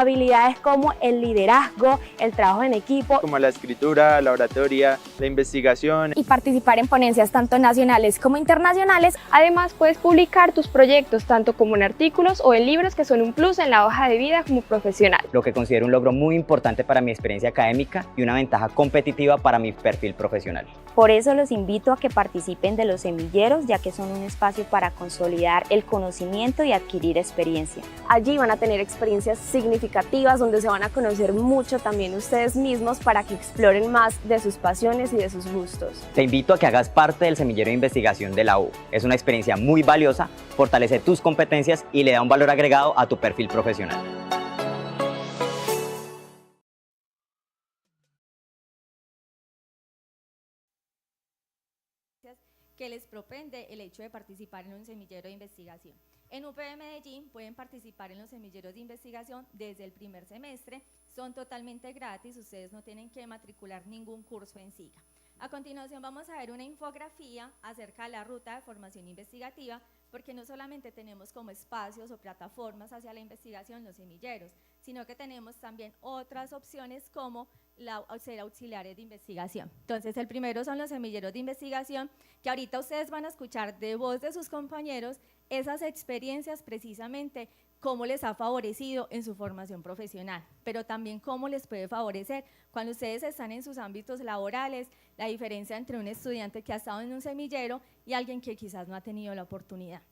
Habilidades como el liderazgo, el trabajo en equipo, como la escritura, la oratoria, la investigación y participar en ponencias tanto nacionales como internacionales. Además, puedes publicar tus proyectos tanto como en artículos o en libros, que son un plus en la hoja de vida como profesional. Lo que considero un logro muy importante para mi experiencia académica y una ventaja competitiva para mi perfil profesional. Por eso los invito a que participen de los semilleros, ya que son un espacio para consolidar el conocimiento y adquirir experiencia. Allí van a tener experiencias significativas donde se van a conocer mucho también ustedes mismos para que exploren más de sus pasiones y de sus gustos. Te invito a que hagas parte del semillero de investigación de la U. Es una experiencia muy valiosa, fortalece tus competencias y le da un valor agregado a tu perfil profesional. Que les propende el hecho de participar en un semillero de investigación. En UPB Medellín pueden participar en los semilleros de investigación desde el primer semestre, son totalmente gratis, ustedes no tienen que matricular ningún curso en SIGA. A continuación vamos a ver una infografía acerca de la ruta de formación investigativa, porque no solamente tenemos como espacios o plataformas hacia la investigación los semilleros, sino que tenemos también otras opciones como ser auxiliares de investigación. Entonces, el primero son los semilleros de investigación, que ahorita ustedes van a escuchar de voz de sus compañeros esas experiencias precisamente, cómo les ha favorecido en su formación profesional, pero también cómo les puede favorecer cuando ustedes están en sus ámbitos laborales, la diferencia entre un estudiante que ha estado en un semillero y alguien que quizás no ha tenido la oportunidad.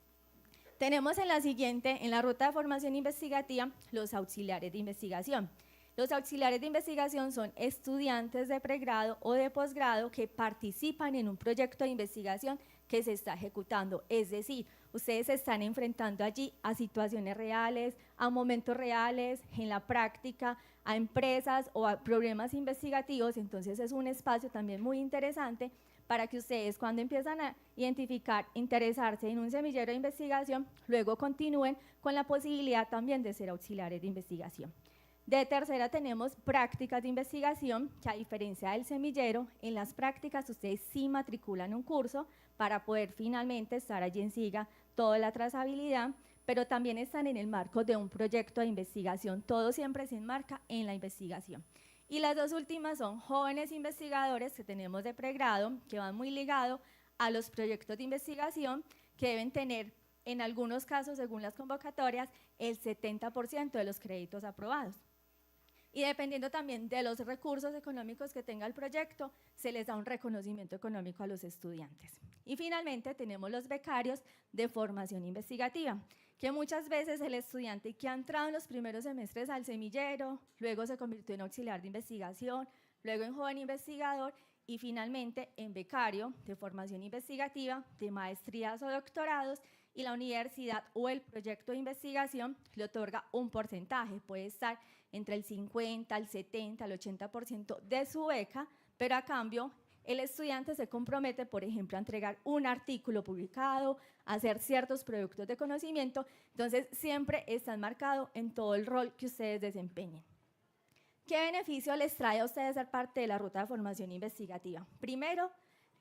Tenemos en la siguiente, en la ruta de formación investigativa, los auxiliares de investigación. Los auxiliares de investigación son estudiantes de pregrado o de posgrado que participan en un proyecto de investigación que se está ejecutando, es decir, ustedes se están enfrentando allí a situaciones reales, a momentos reales, en la práctica, a empresas o a problemas investigativos, entonces es un espacio también muy interesante para que ustedes cuando empiezan a identificar, interesarse en un semillero de investigación, luego continúen con la posibilidad también de ser auxiliares de investigación. De tercera tenemos prácticas de investigación, que a diferencia del semillero, en las prácticas ustedes sí matriculan un curso para poder finalmente estar allí en SIGA, toda la trazabilidad, pero también están en el marco de un proyecto de investigación, todo siempre se enmarca en la investigación. Y las dos últimas son jóvenes investigadores que tenemos de pregrado, que van muy ligados a los proyectos de investigación, que deben tener, en algunos casos, según las convocatorias, el 70% de los créditos aprobados. Y dependiendo también de los recursos económicos que tenga el proyecto, se les da un reconocimiento económico a los estudiantes. Y finalmente tenemos los becarios de formación investigativa, que muchas veces el estudiante que ha entrado en los primeros semestres al semillero, luego se convirtió en auxiliar de investigación, luego en joven investigador y finalmente en becario de formación investigativa, de maestrías o doctorados, y la universidad o el proyecto de investigación le otorga un porcentaje, puede estar entre el 50, el 70, el 80% de su beca, pero a cambio el estudiante se compromete, por ejemplo, a entregar un artículo publicado, a hacer ciertos productos de conocimiento, entonces siempre está enmarcado en todo el rol que ustedes desempeñen. ¿Qué beneficio les trae a ustedes ser parte de la ruta de formación investigativa? Primero,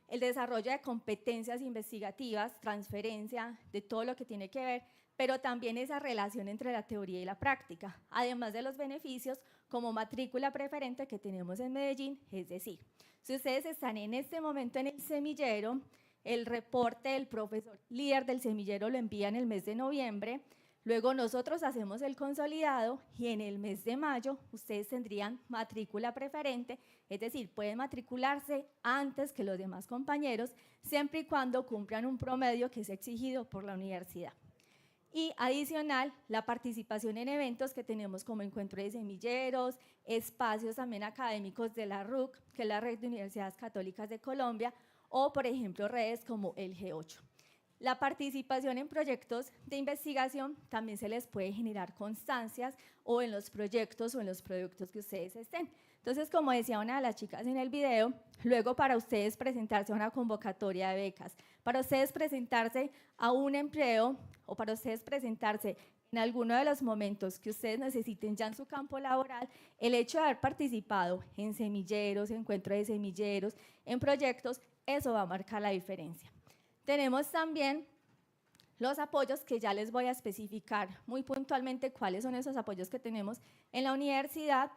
el desarrollo de competencias investigativas, transferencia de todo lo que tiene que ver, pero también esa relación entre la teoría y la práctica, además de los beneficios como matrícula preferente que tenemos en Medellín, es decir, si ustedes están en este momento en el semillero, el reporte del profesor líder del semillero lo envía en el mes de noviembre, luego nosotros hacemos el consolidado y en el mes de mayo ustedes tendrían matrícula preferente, es decir, pueden matricularse antes que los demás compañeros, siempre y cuando cumplan un promedio que es exigido por la universidad. Y adicional, la participación en eventos que tenemos como encuentro de semilleros, espacios también académicos de la RUC, que es la Red de Universidades Católicas de Colombia, o por ejemplo redes como el G8. La participación en proyectos de investigación también se les puede generar constancias o en los proyectos o en los productos que ustedes estén. Entonces, como decía una de las chicas en el video, luego para ustedes presentarse a una convocatoria de becas, para ustedes presentarse a un empleo o para ustedes presentarse en alguno de los momentos que ustedes necesiten ya en su campo laboral, el hecho de haber participado en semilleros, encuentros de semilleros, en proyectos, eso va a marcar la diferencia. Tenemos también los apoyos, que ya les voy a especificar muy puntualmente cuáles son esos apoyos que tenemos en la universidad.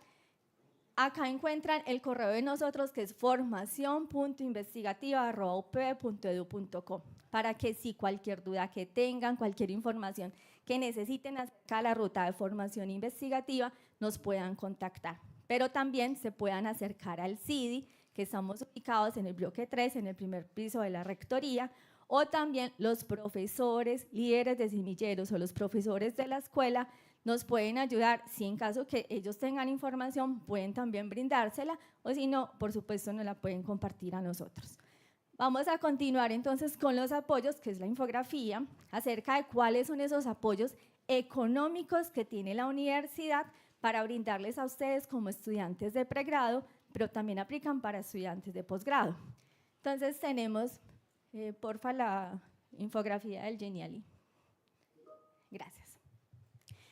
Acá encuentran el correo de nosotros, que es formacion.investigativa@upv.edu.co, para que si cualquier duda que tengan, cualquier información que necesiten acerca de la ruta de formación investigativa, nos puedan contactar. Pero también se puedan acercar al CIDI, que estamos ubicados en el bloque 3, en el primer piso de la rectoría, o también los profesores, líderes de semilleros o los profesores de la escuela nos pueden ayudar. Si en caso que ellos tengan información, pueden también brindársela, o si no, por supuesto, nos la pueden compartir a nosotros. Vamos a continuar entonces con los apoyos, que es la infografía, acerca de cuáles son esos apoyos económicos que tiene la universidad para brindarles a ustedes como estudiantes de pregrado, pero también aplican para estudiantes de posgrado. Entonces tenemos, porfa, la infografía del Geniali. Gracias.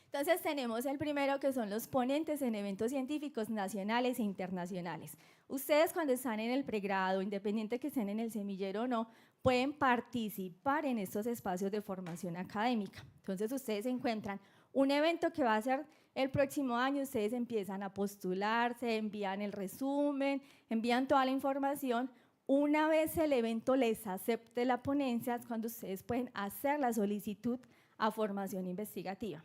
Entonces tenemos el primero, que son los ponentes en eventos científicos nacionales e internacionales. Ustedes, cuando están en el pregrado, independiente que estén en el semillero o no, pueden participar en estos espacios de formación académica. Entonces ustedes encuentran un evento que va a ser el próximo año, ustedes empiezan a postularse, envían el resumen, envían toda la información. Una vez el evento les acepte la ponencia, es cuando ustedes pueden hacer la solicitud a formación investigativa.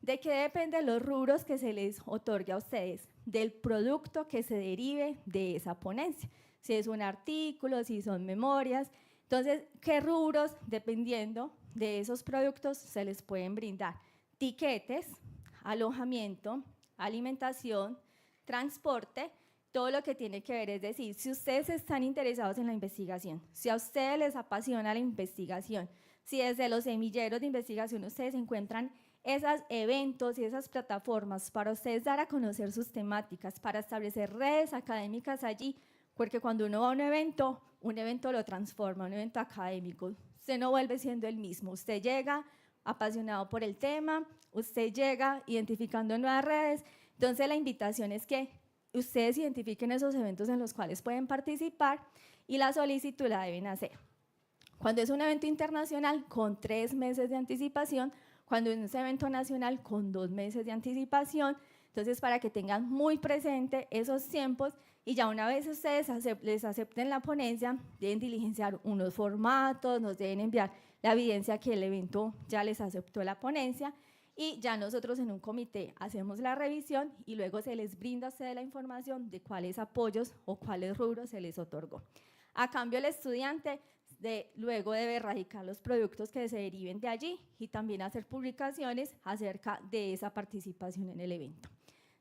¿De qué dependen los rubros que se les otorgue a ustedes? Del producto que se derive de esa ponencia. Si es un artículo, si son memorias. Entonces, ¿qué rubros, dependiendo de esos productos, se les pueden brindar? Tiquetes, alojamiento, alimentación, transporte, todo lo que tiene que ver, es decir, si ustedes están interesados en la investigación, si a ustedes les apasiona la investigación, si desde los semilleros de investigación ustedes encuentran esos eventos y esas plataformas para ustedes dar a conocer sus temáticas, para establecer redes académicas allí, porque cuando uno va a un evento lo transforma, un evento académico, usted no vuelve siendo el mismo, usted llega apasionado por el tema, usted llega identificando nuevas redes. Entonces la invitación es que ustedes identifiquen esos eventos en los cuales pueden participar y la solicitud la deben hacer. Cuando es un evento internacional, con 3 meses de anticipación; cuando es un evento nacional, con 2 meses de anticipación. Entonces, para que tengan muy presente esos tiempos, y ya una vez ustedes les acepten la ponencia, deben diligenciar unos formatos, nos deben enviar la evidencia que el evento ya les aceptó la ponencia, y ya nosotros en un comité hacemos la revisión y luego se les brinda a ustedes la información de cuáles apoyos o cuáles rubros se les otorgó. A cambio, el estudiante luego debe erradicar los productos que se deriven de allí y también hacer publicaciones acerca de esa participación en el evento.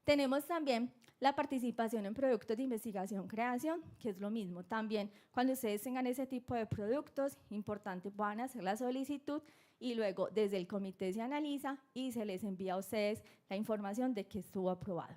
Tenemos también la participación en productos de investigación-creación, que es lo mismo. También, cuando ustedes tengan ese tipo de productos, importante, van a hacer la solicitud y luego desde el comité se analiza y se les envía a ustedes la información de que estuvo aprobado.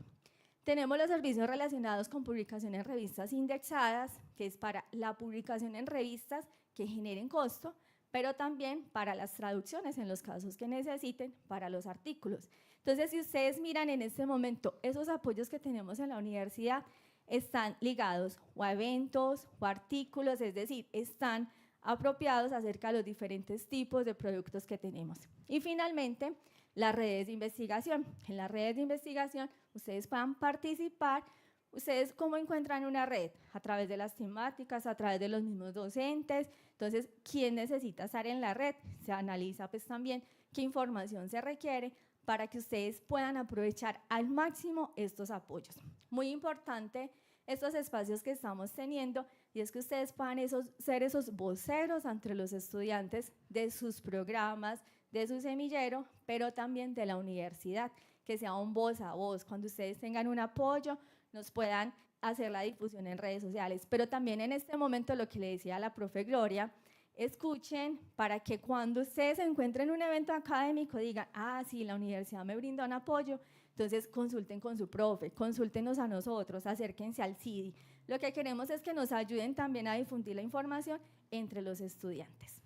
Tenemos los servicios relacionados con publicación en revistas indexadas, que es para la publicación en revistas que generen costo, pero también para las traducciones en los casos que necesiten para los artículos. Entonces, si ustedes miran en este momento, esos apoyos que tenemos en la universidad están ligados o a eventos o a artículos, es decir, están apropiados acerca de los diferentes tipos de productos que tenemos. Y finalmente, las redes de investigación. En las redes de investigación ustedes puedan participar. ¿Ustedes cómo encuentran una red? A través de las temáticas, a través de los mismos docentes. Entonces, ¿quién necesita estar en la red? Se analiza pues también qué información se requiere para que ustedes puedan aprovechar al máximo estos apoyos. Muy importante estos espacios que estamos teniendo, y es que ustedes puedan ser esos voceros entre los estudiantes de sus programas, de su semillero, pero también de la universidad, que sea un voz a voz. Cuando ustedes tengan un apoyo, nos puedan hacer la difusión en redes sociales. Pero también en este momento, lo que le decía a la profe Gloria, escuchen para que cuando ustedes se encuentren en un evento académico digan, ah, sí, la universidad me brinda un apoyo, entonces consulten con su profe, consúltenos a nosotros, acérquense al CIDI. Lo que queremos es que nos ayuden también a difundir la información entre los estudiantes.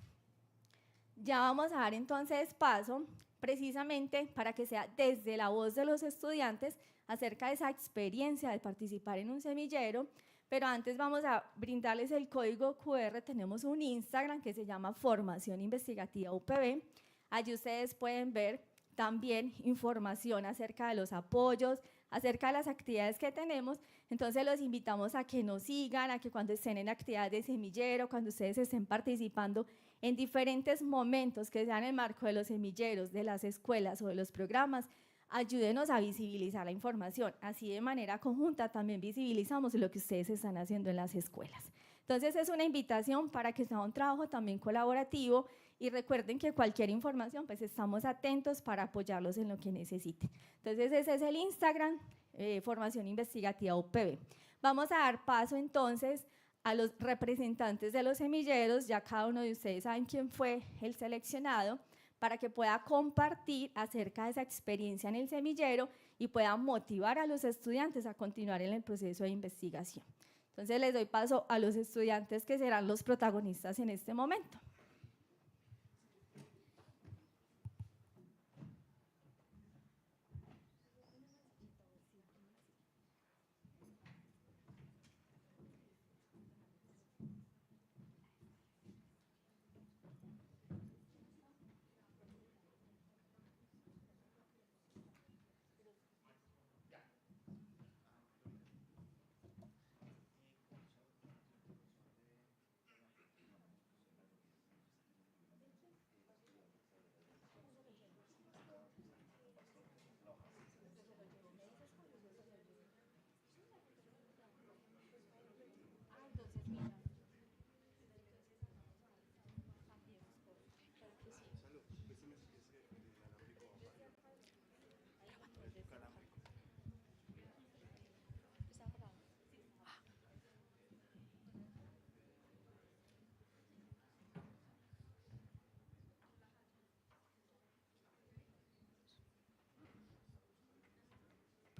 Ya vamos a dar entonces paso precisamente para que sea desde la voz de los estudiantes acerca de esa experiencia de participar en un semillero, Pero antes vamos a brindarles el código QR. Tenemos un Instagram que se llama Formación Investigativa UPB. Allí ustedes pueden ver también información acerca de los apoyos, acerca de las actividades que tenemos. Entonces los invitamos a que nos sigan, a que cuando estén en actividades de semillero, cuando ustedes estén participando en diferentes momentos que sean en el marco de los semilleros, de las escuelas o de los programas, ayúdenos a visibilizar la información. Así de manera conjunta también visibilizamos lo que ustedes están haciendo en las escuelas. Entonces es una invitación para que sea un trabajo también colaborativo y recuerden que cualquier información pues estamos atentos para apoyarlos en lo que necesiten. Entonces ese es el Instagram, Formación Investigativa UPB. Vamos a dar paso entonces a los representantes de los semilleros, ya cada uno de ustedes saben quién fue el seleccionado, para que pueda compartir acerca de esa experiencia en el semillero y pueda motivar a los estudiantes a continuar en el proceso de investigación. Entonces les doy paso a los estudiantes que serán los protagonistas en este momento.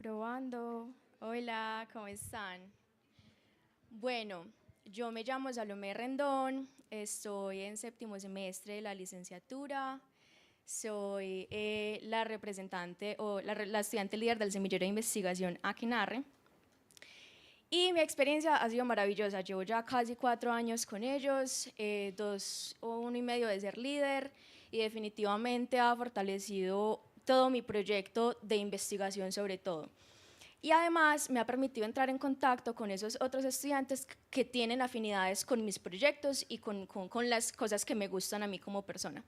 Probando. Hola, ¿cómo están? Bueno, yo me llamo Salomé Rendón, estoy en 7º semestre de la licenciatura, soy la representante o la estudiante líder del semillero de investigación aquí en Arre. Y mi experiencia ha sido maravillosa, llevo ya casi 4 años con ellos, 2 o 1 y medio de ser líder y definitivamente ha fortalecido todo mi proyecto de investigación sobre todo. Y además me ha permitido entrar en contacto con esos otros estudiantes que tienen afinidades con mis proyectos y con las cosas que me gustan a mí como persona.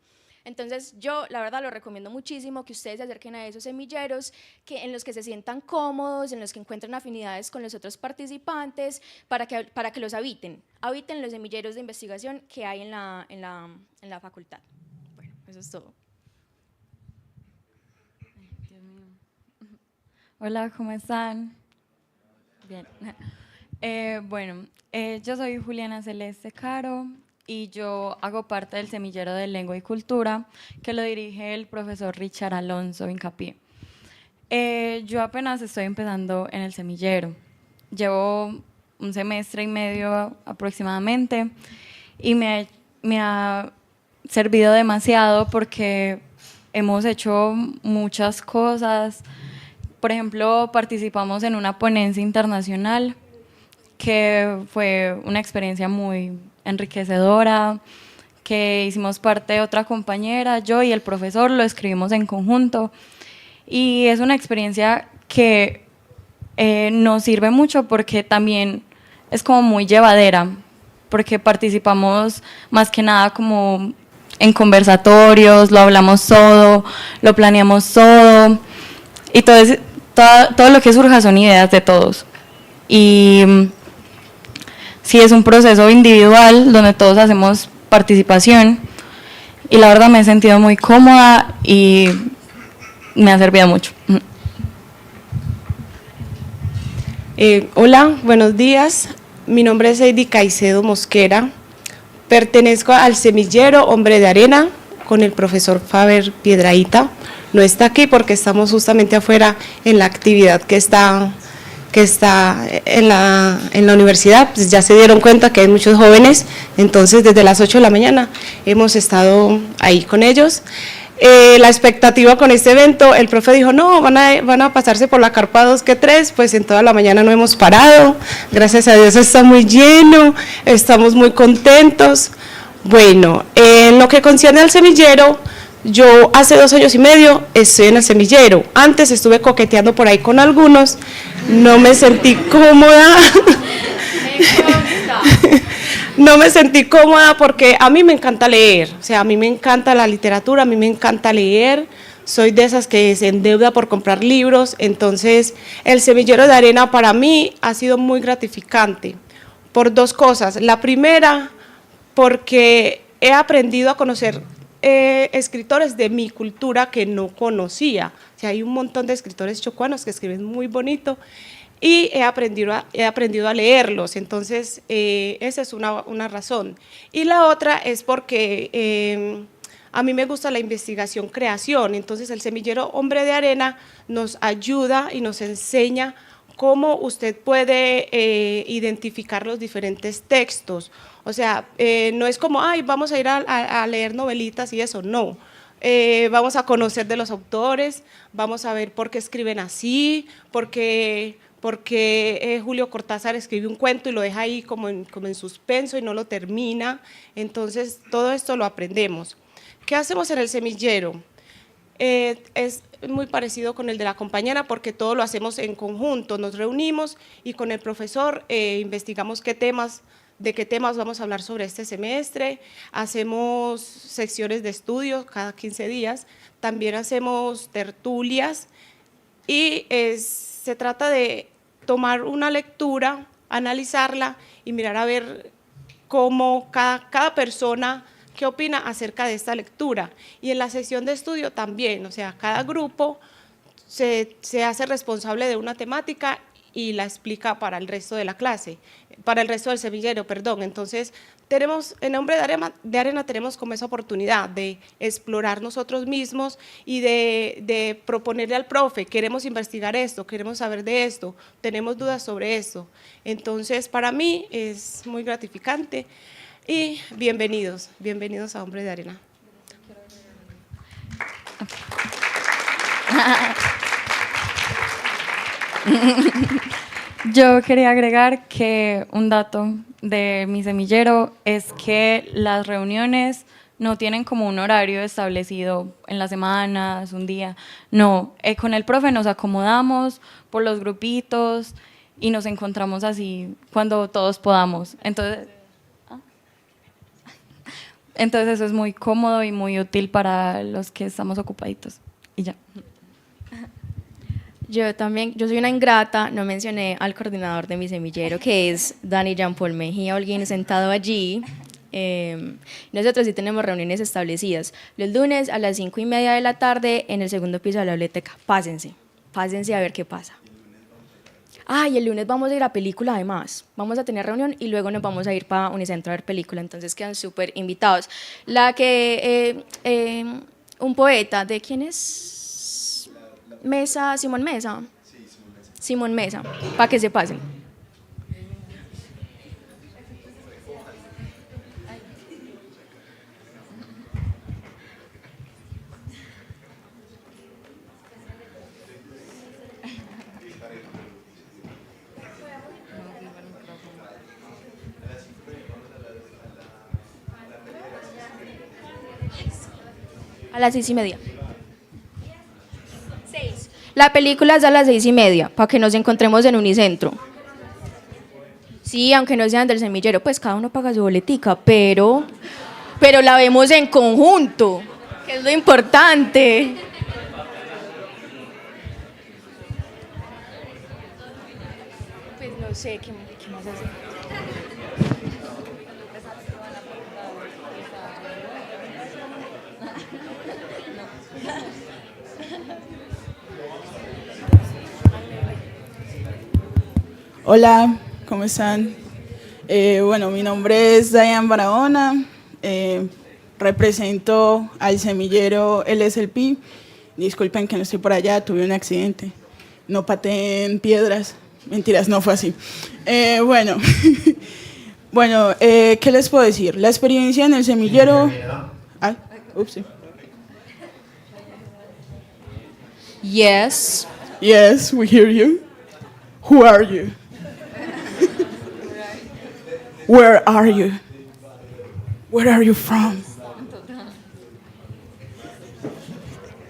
Entonces yo la verdad lo recomiendo muchísimo que ustedes se acerquen a esos semilleros en los que se sientan cómodos, en los que encuentren afinidades con los otros participantes para que los habiten los semilleros de investigación que hay en la facultad. Bueno, eso es todo. Hola, ¿cómo están? Bien. Yo soy Juliana Celeste Caro y yo hago parte del semillero de Lengua y Cultura que lo dirige el profesor Richard Alonso Incapié. Yo apenas estoy empezando en el semillero. Llevo 1 semestre y medio aproximadamente y me ha servido demasiado porque hemos hecho muchas cosas. Por ejemplo, participamos en una ponencia internacional que fue una experiencia muy enriquecedora, que hicimos parte de otra compañera, yo y el profesor lo escribimos en conjunto y es una experiencia que nos sirve mucho porque también es como muy llevadera, porque participamos más que nada como en conversatorios, lo hablamos todo, lo planeamos todo y todo lo que surja son ideas de todos. Y sí es un proceso individual donde todos hacemos participación y la verdad me he sentido muy cómoda y me ha servido mucho. Hola, buenos días. Mi nombre es Heidi Caicedo Mosquera. Pertenezco al semillero Hombre de Arena con el profesor Faber Piedrahita. No está aquí porque estamos justamente afuera en la actividad que está en la universidad. Pues ya se dieron cuenta que hay muchos jóvenes, entonces desde las 8 de la mañana hemos estado ahí con ellos. La expectativa con este evento, el profe dijo, no, van a pasarse por la carpa 2 que 3, pues en toda la mañana no hemos parado, gracias a Dios está muy lleno, estamos muy contentos. Bueno, en lo que concierne al semillero, yo hace 2 años y medio estoy en el semillero, antes estuve coqueteando por ahí con algunos, no me sentí cómoda. No me sentí cómoda porque a mí me encanta leer, o sea, a mí me encanta la literatura, a mí me encanta leer, soy de esas que se endeuda por comprar libros, entonces el semillero de arena para mí ha sido muy gratificante por 2 cosas. La primera, porque he aprendido a conocer escritores de mi cultura que no conocía, o sea, hay un montón de escritores chocuanos que escriben muy bonito, y he aprendido a leerlos, entonces esa es una razón. Y la otra es porque a mí me gusta la investigación-creación, entonces el semillero Hombre de Arena nos ayuda y nos enseña cómo usted puede identificar los diferentes textos, o sea, no es como, ay, vamos a ir a leer novelitas y eso, no. Vamos a conocer de los autores, vamos a ver por qué escriben así, porque Julio Cortázar escribe un cuento y lo deja ahí como en suspenso y no lo termina, entonces todo esto lo aprendemos. ¿Qué hacemos en el semillero? Es muy parecido con el de la compañera porque todo lo hacemos en conjunto, nos reunimos y con el profesor investigamos de qué temas vamos a hablar sobre este semestre, hacemos secciones de estudio cada 15 días, también hacemos tertulias y se trata de tomar una lectura, analizarla y mirar a ver cómo cada persona qué opina acerca de esta lectura. Y en la sesión de estudio también, o sea, cada grupo se hace responsable de una temática y la explica para el resto de la clase, para el resto del semillero, perdón. Entonces, en Hombre de Arena tenemos como esa oportunidad de explorar nosotros mismos y de proponerle al profe, queremos investigar esto, queremos saber de esto, tenemos dudas sobre esto. Entonces, para mí es muy gratificante y bienvenidos a Hombre de Arena. Yo quería agregar que un dato de mi semillero es que las reuniones no tienen como un horario establecido en las semanas, un día, no, con el profe nos acomodamos por los grupitos y nos encontramos así cuando todos podamos, entonces eso es muy cómodo y muy útil para los que estamos ocupaditos y ya. Yo también, yo soy una ingrata, no mencioné al coordinador de mi semillero, que es Dani Jean Paul Mejía Holguín, sentado allí. Nosotros sí tenemos reuniones establecidas. Los lunes a las 5:30 de la tarde en el segundo piso de la biblioteca. Pásense a ver qué pasa. Y el lunes vamos a ir a película además. Vamos a tener reunión y luego nos vamos a ir para Unicentro a ver película, entonces quedan súper invitados. Un poeta, ¿de quién es? Mesa, Simón Mesa. Sí, Simón Mesa, para que se pasen. A las 6:30. La película es a las 6:30, para que nos encontremos en Unicentro. Sí, aunque no sean del semillero, pues cada uno paga su boletica, pero la vemos en conjunto, que es lo importante. Pues no sé, ¿qué más hacer? Hola, ¿cómo están? Bueno, mi nombre es Dayan Barahona, represento al semillero LSLP. Disculpen que no estoy por allá, tuve un accidente, no pateen piedras, mentiras, no fue así. Bueno, ¿qué les puedo decir? La experiencia en el semillero… Yes. Yes, we hear you. Who are you? Where are you? Where are you from?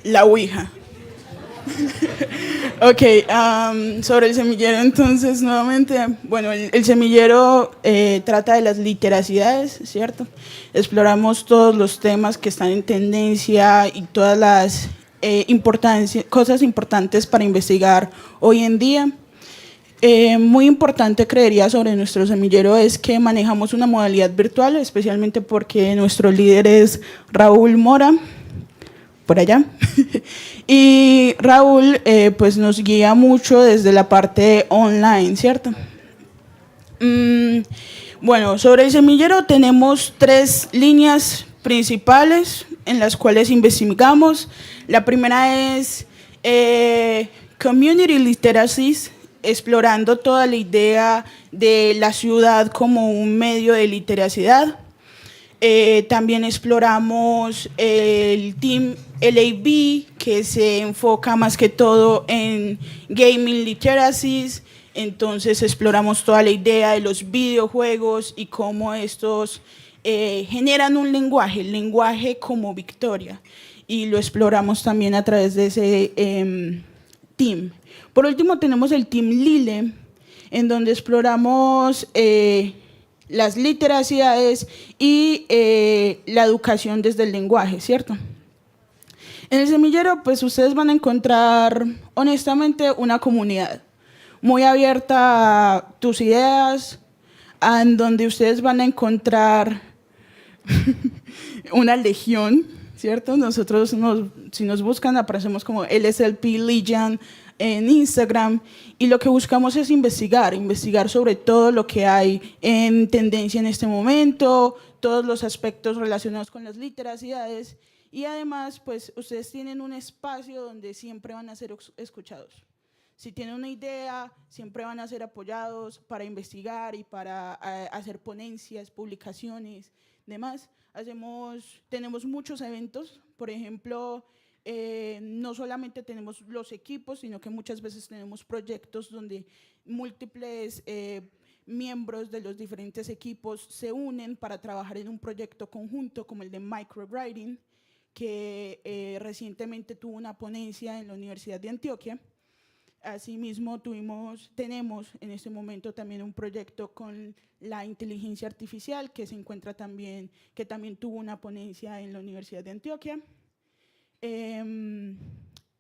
La Ouija. Ok, sobre el semillero entonces nuevamente, bueno, el semillero trata de las literacidades, ¿cierto? Exploramos todos los temas que están en tendencia y todas las cosas importantes para investigar hoy en día. Muy importante, creería, sobre nuestro semillero es que manejamos una modalidad virtual, especialmente porque nuestro líder es Raúl Mora, por allá. Y Raúl pues nos guía mucho desde la parte online, ¿cierto? Bueno, sobre el semillero tenemos 3 líneas principales en las cuales investigamos. La primera es Community Literacies, explorando toda la idea de la ciudad como un medio de literacidad. También exploramos el Team LAB, que se enfoca más que todo en Gaming Literacies. Entonces exploramos toda la idea de los videojuegos y cómo estos generan un lenguaje, el lenguaje como victoria. Y lo exploramos también a través de ese team. Por último tenemos el Team Lile, en donde exploramos las literacidades y la educación desde el lenguaje, ¿cierto? En el semillero, pues ustedes van a encontrar, honestamente, una comunidad muy abierta a tus ideas, en donde ustedes van a encontrar una legión, ¿cierto? Nosotros, si nos buscan, aparecemos como LSLP Legion en Instagram, y lo que buscamos es investigar sobre todo lo que hay en tendencia en este momento, todos los aspectos relacionados con las literacidades, y además, pues, ustedes tienen un espacio donde siempre van a ser escuchados. Si tienen una idea, siempre van a ser apoyados para investigar y para hacer ponencias, publicaciones, demás. Tenemos muchos eventos, por ejemplo, no solamente tenemos los equipos, sino que muchas veces tenemos proyectos donde múltiples miembros de los diferentes equipos se unen para trabajar en un proyecto conjunto, como el de microwriting, que recientemente tuvo una ponencia en la Universidad de Antioquia. Asimismo, tenemos en este momento también un proyecto con la inteligencia artificial que también tuvo una ponencia en la Universidad de Antioquia.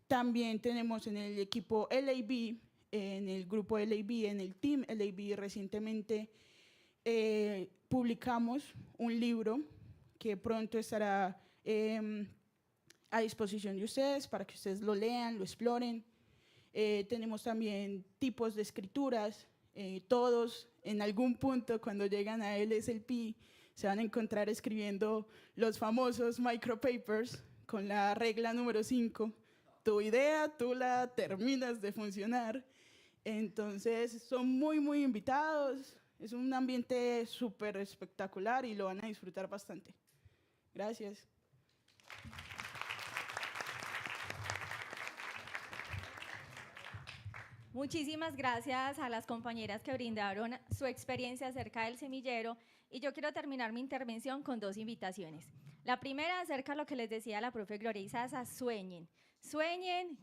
También tenemos en el equipo LAB, en el grupo LAB, en el team LAB, recientemente publicamos un libro que pronto estará a disposición de ustedes para que ustedes lo lean, lo exploren. Tenemos también tipos de escrituras, todos en algún punto cuando llegan a LSLP se van a encontrar escribiendo los famosos micropapers con la regla número 5, tu idea tú la terminas de funcionar. Entonces son muy invitados, es un ambiente súper espectacular y lo van a disfrutar bastante. Gracias. Muchísimas gracias a las compañeras que brindaron su experiencia acerca del semillero, y yo quiero terminar mi intervención con 2 invitaciones. La primera acerca de lo que les decía la profe Gloria Izaza: sueñen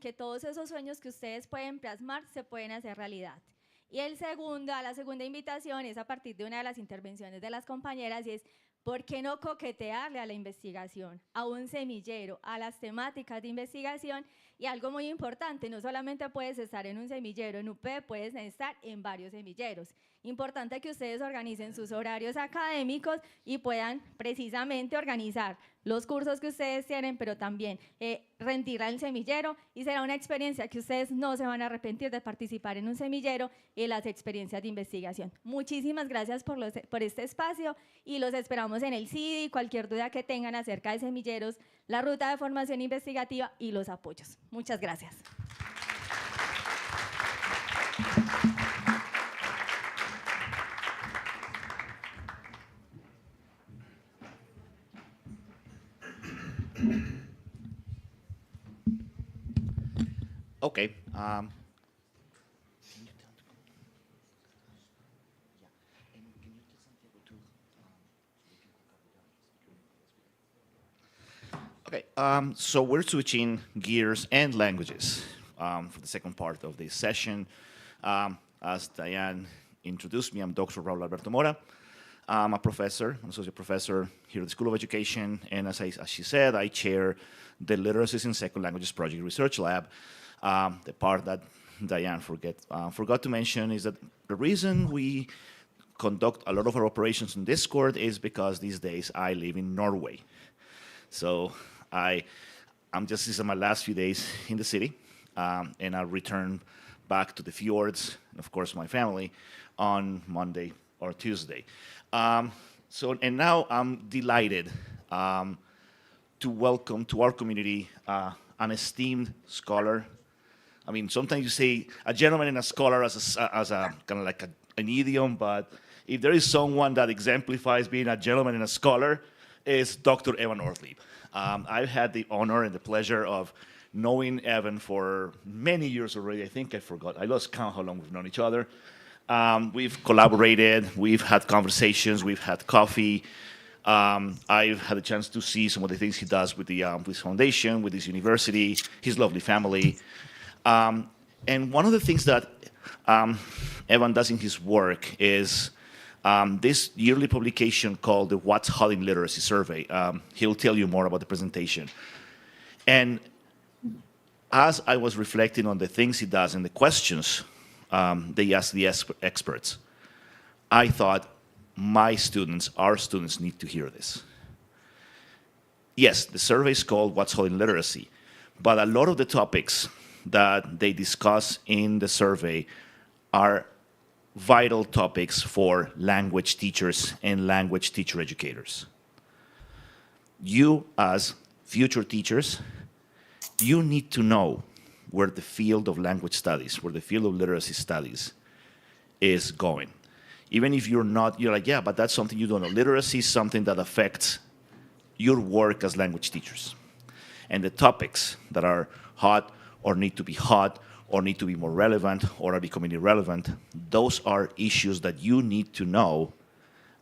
que todos esos sueños que ustedes pueden plasmar se pueden hacer realidad. Y la segunda invitación es a partir de una de las intervenciones de las compañeras, y es: ¿por qué no coquetearle a la investigación, a un semillero, a las temáticas de investigación? Y algo muy importante, no solamente puedes estar en un semillero, en UP puedes estar en varios semilleros. Importante que ustedes organicen sus horarios académicos y puedan precisamente organizar los cursos que ustedes tienen, pero también rendir al semillero, y será una experiencia que ustedes no se van a arrepentir de participar en un semillero y las experiencias de investigación. Muchísimas gracias por este espacio, y los esperamos en el CIDI. Cualquier duda que tengan acerca de semilleros, la ruta de formación investigativa y los apoyos. Muchas gracias. Okay. Okay, so we're switching gears and languages for the second part of this session. As Diane introduced me, I'm Dr. Raul Alberto Mora. I'm a professor, an associate professor here at the School of Education, and as she said, I chair the Literacies in Second Languages Project Research Lab. The part that Diane forgot to mention is that the reason we conduct a lot of our operations in Discord is because these days I live in Norway. So this is my last few days in the city, and I'll return back to the fjords, and of course my family, on Monday or Tuesday. And now I'm delighted to welcome to our community an esteemed scholar. I mean, sometimes you say a gentleman and a scholar as a kind of like an idiom, but if there is someone that exemplifies being a gentleman and a scholar, is Dr. Evan Ortlieb. I've had the honor and the pleasure of knowing Evan for many years already. I think I lost count how long we've known each other. We've collaborated, we've had conversations, we've had coffee. I've had a chance to see some of the things he does with his foundation, with his university, his lovely family. And one of the things that Evan does in his work is this yearly publication called the What's Hot in Literacy Survey. He'll tell you more about the presentation. And as I was reflecting on the things he does and the questions they ask the experts, I thought our students need to hear this. Yes, the survey is called What's Hot in Literacy, but a lot of the topics that they discuss in the survey are vital topics for language teachers and language teacher educators. You, as future teachers, you need to know where the field of language studies, where the field of literacy studies is going. Even if you're like, yeah, but that's something you don't know. Literacy is something that affects your work as language teachers. And the topics that are hot or need to be hot or need to be more relevant or are becoming irrelevant, those are issues that you need to know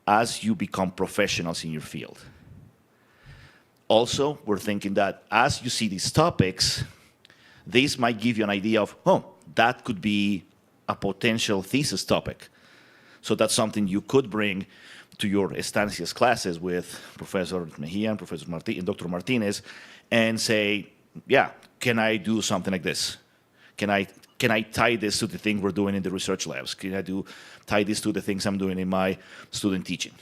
as you become professionals in your field. Also, we're thinking that as you see these topics, this might give you an idea of, that could be a potential thesis topic. So that's something you could bring to your estancias classes with Professor Mejia and Professor and Dr. Martinez and say, yeah, can I do something like this? Can I tie this to the thing we're doing in the research labs? Can I tie this to the things I'm doing in my student teaching?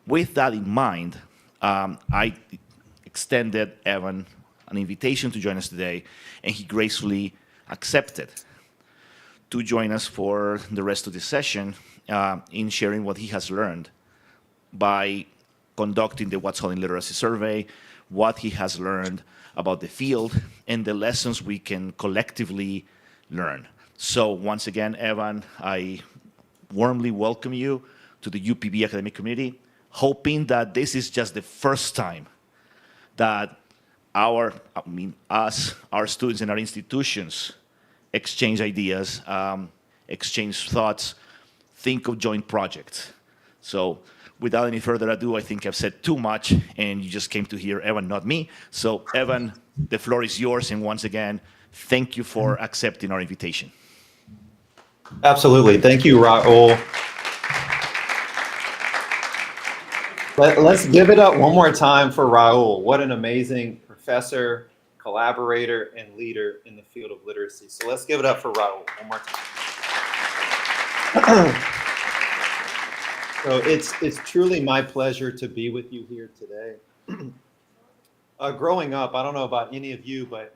With that in mind, I extended Evan an invitation to join us today, and he gracefully accepted to join us for the rest of the session in sharing what he has learned by conducting the What's Hot in Literacy survey, what he has learned about the field, and the lessons we can collectively learn. So once again, Evan, I warmly welcome you to the UPB academic community, hoping that this is just the first time that our students and our institutions exchange ideas, exchange thoughts, think of joint projects. So without any further ado, I think I've said too much, and you just came to hear Evan, not me. So Evan, the floor is yours, and once again, thank you for accepting our invitation. Absolutely. Thank you, Raul. Let's give it up one more time for Raul. What an amazing professor, collaborator, and leader in the field of literacy. So let's give it up for Raul one more time. So it's truly my pleasure to be with you here today. Growing up, I don't know about any of you, but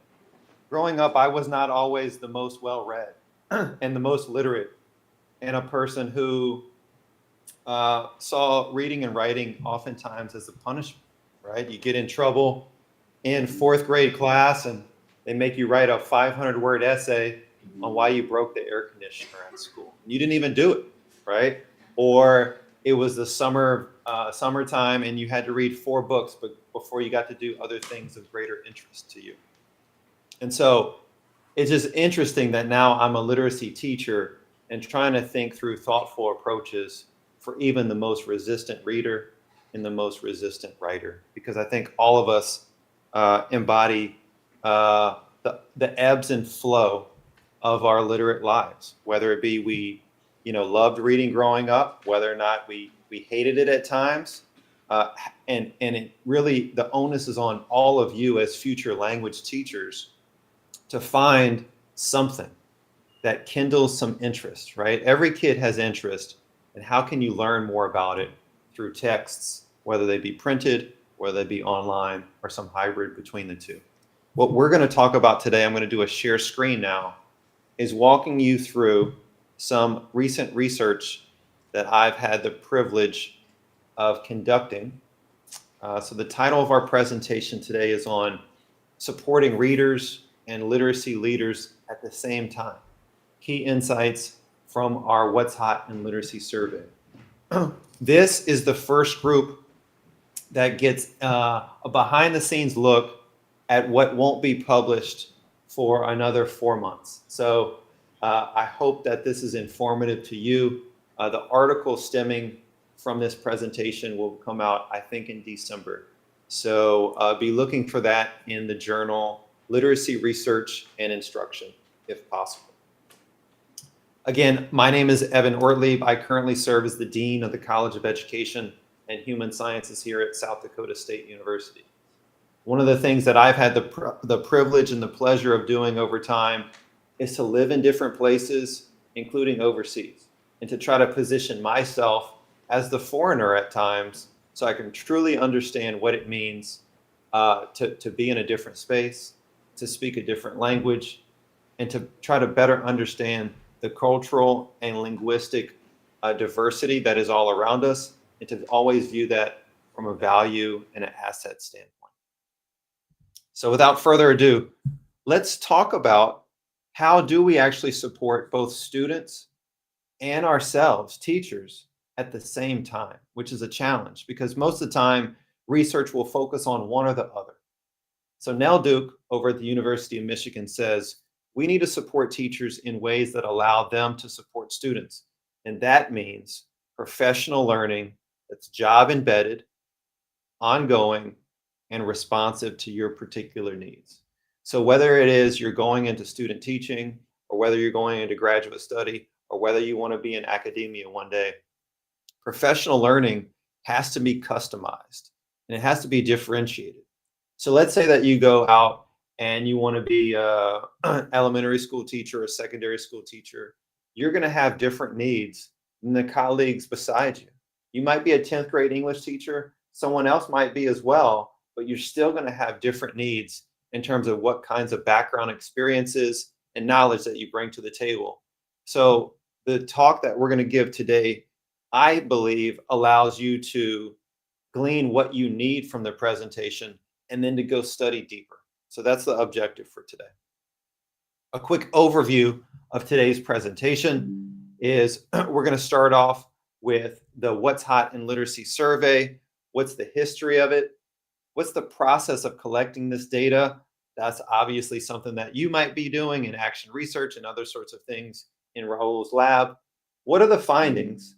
growing up, I was not always the most well-read and the most literate, and a person who saw reading and writing oftentimes as a punishment, right? You get in trouble in fourth grade class and they make you write a 500-word essay on why you broke the air conditioner at school. You didn't even do it, right? Or it was the summertime and you had to read 4 books before you got to do other things of greater interest to you. And so it's just interesting that now I'm a literacy teacher and trying to think through thoughtful approaches for even the most resistant reader and the most resistant writer, because I think all of us embody the ebbs and flow of our literate lives, whether it be we loved reading growing up, whether or not we hated it at times, and it really, the onus is on all of you as future language teachers to find something that kindles some interest, right? Every kid has interest, and how can you learn more about it through texts, whether they be printed, whether they be online, or some hybrid between the two. What we're going to talk about today, I'm going to do a share screen now, is walking you through some recent research that I've had the privilege of conducting. So the title of our presentation today is on supporting readers and literacy leaders at the same time. Key insights from our What's Hot in Literacy survey. This is the first group that gets a behind the scenes look at what won't be published for another 4 months. So I hope that this is informative to you. The article stemming from this presentation will come out, I think, in December. So be looking for that in the journal Literacy Research and Instruction, if possible. Again, my name is Evan Ortlieb. I currently serve as the Dean of the College of Education and Human Sciences here at South Dakota State University. One of the things that I've had the privilege and the pleasure of doing over time is to live in different places, including overseas, and to try to position myself as the foreigner at times so I can truly understand what it means to be in a different space, to speak a different language, and to try to better understand the cultural and linguistic diversity that is all around us, and to always view that from a value and an asset standpoint. So without further ado, let's talk about how do we actually support both students and ourselves, teachers, at the same time, which is a challenge because most of the time research will focus on one or the other. So Nell Duke over at the University of Michigan says, we need to support teachers in ways that allow them to support students. And that means professional learning that's job embedded, ongoing, and responsive to your particular needs. So whether it is you're going into student teaching, or whether you're going into graduate study, or whether you want to be in academia one day, professional learning has to be customized and it has to be differentiated. So let's say that you go out and you want to be an elementary school teacher or a secondary school teacher. You're going to have different needs than the colleagues beside you. You might be a 10th grade English teacher. Someone else might be as well, but you're still going to have different needs in terms of what kinds of background experiences and knowledge that you bring to the table. So the talk that we're going to give today, I believe, allows you to glean what you need from the presentation and then to go study deeper. So that's the objective for today. A quick overview of today's presentation is we're going to start off with the What's Hot in Literacy survey. What's the history of it? What's the process of collecting this data? That's obviously something that you might be doing in action research and other sorts of things in Raul's lab. What are the findings?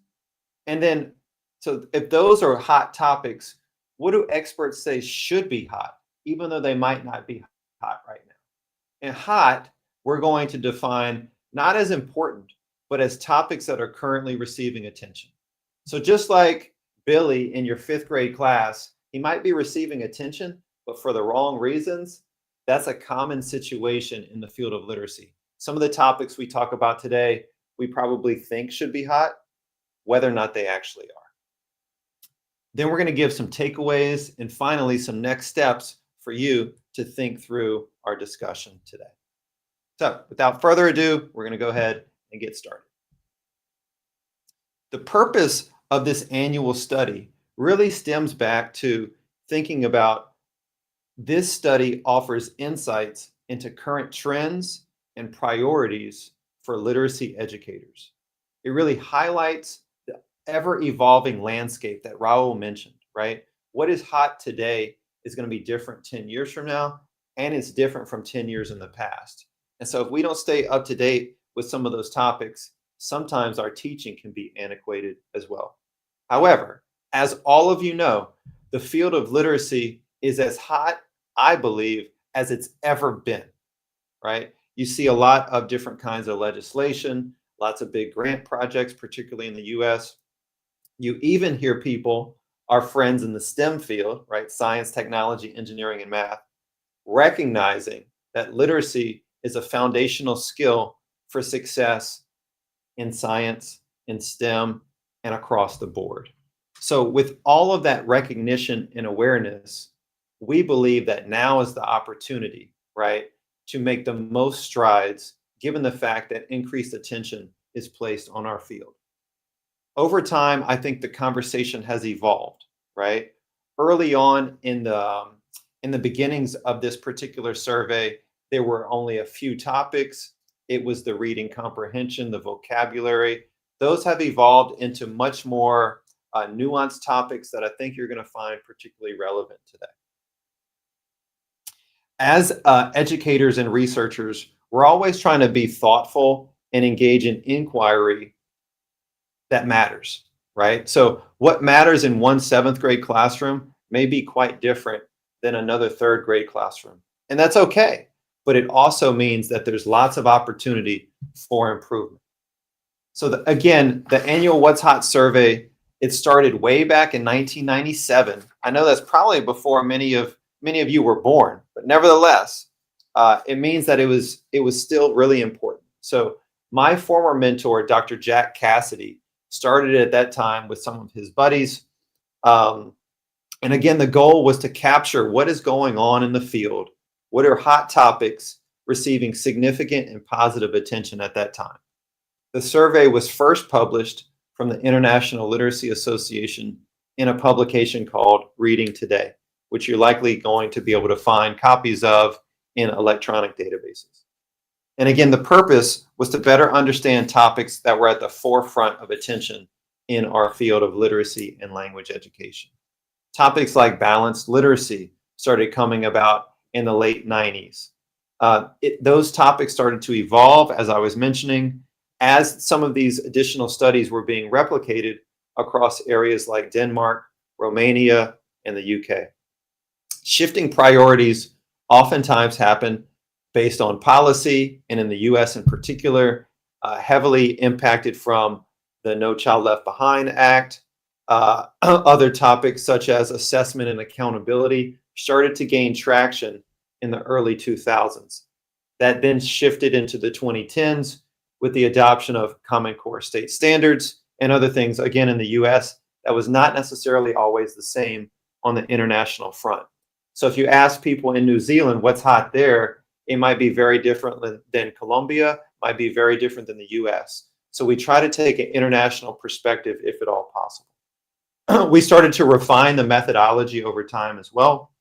And then, so if those are hot topics, what do experts say should be hot, even though they might not be hot right now? And hot, we're going to define not as important, but as topics that are currently receiving attention. So just like Billy in your 5th grade class, he might be receiving attention, but for the wrong reasons. That's a common situation in the field of literacy. Some of the topics we talk about today, we probably think should be hot, whether or not they actually are. Then we're going to give some takeaways and finally some next steps for you to think through our discussion today. So without further ado, we're going to go ahead and get started. The purpose of this annual study really stems back to thinking about this study offers insights into current trends and priorities for literacy educators. It really highlights the ever-evolving landscape that Raul mentioned, right? What is hot today is going to be different 10 years from now, and it's different from 10 years in the past. And so if we don't stay up to date with some of those topics, sometimes our teaching can be antiquated as well. However, as all of you know, the field of literacy is as hot, I believe, as it's ever been, right? You see a lot of different kinds of legislation, lots of big grant projects, particularly in the US. You even hear people, our friends in the STEM field, right? Science, technology, engineering, and math, recognizing that literacy is a foundational skill for success in science, in STEM, and across the board. So with all of that recognition and awareness, we believe that now is the opportunity, right, to make the most strides given the fact that increased attention is placed on our field. Over time, I think the conversation has evolved, right? Early on in the beginnings of this particular survey, there were only a few topics. It was the reading comprehension, the vocabulary. Those have evolved into much more nuanced topics that I think you're going to find particularly relevant today. As educators and researchers, we're always trying to be thoughtful and engage in inquiry that matters, right? So what matters in one 7th grade classroom may be quite different than another 3rd grade classroom. And that's okay. But it also means that there's lots of opportunity for improvement. So again, the annual What's Hot survey, it started way back in 1997. I know that's probably before many of you were born, but nevertheless, it means that it was still really important. So my former mentor, Dr. Jack Cassidy, started at that time with some of his buddies. And again, the goal was to capture what is going on in the field. What are hot topics receiving significant and positive attention at that time? The survey was first published from the International Literacy Association in a publication called Reading Today, which you're likely going to be able to find copies of in electronic databases. And again, the purpose was to better understand topics that were at the forefront of attention in our field of literacy and language education. Topics like balanced literacy started coming about in the late 90s. Those topics started to evolve, as I was mentioning, as some of these additional studies were being replicated across areas like Denmark, Romania, and the UK. Shifting priorities oftentimes happen based on policy, and in the US in particular, heavily impacted from the No Child Left Behind Act. Other topics such as assessment and accountability started to gain traction in the early 2000s. That then shifted into the 2010s with the adoption of Common Core state standards and other things, again, in the US, that was not necessarily always the same on the international front. So if you ask people in New Zealand what's hot there, it might be very different than Colombia, might be very different than the US. So we try to take an international perspective if at all possible. We started to refine the methodology over time as well,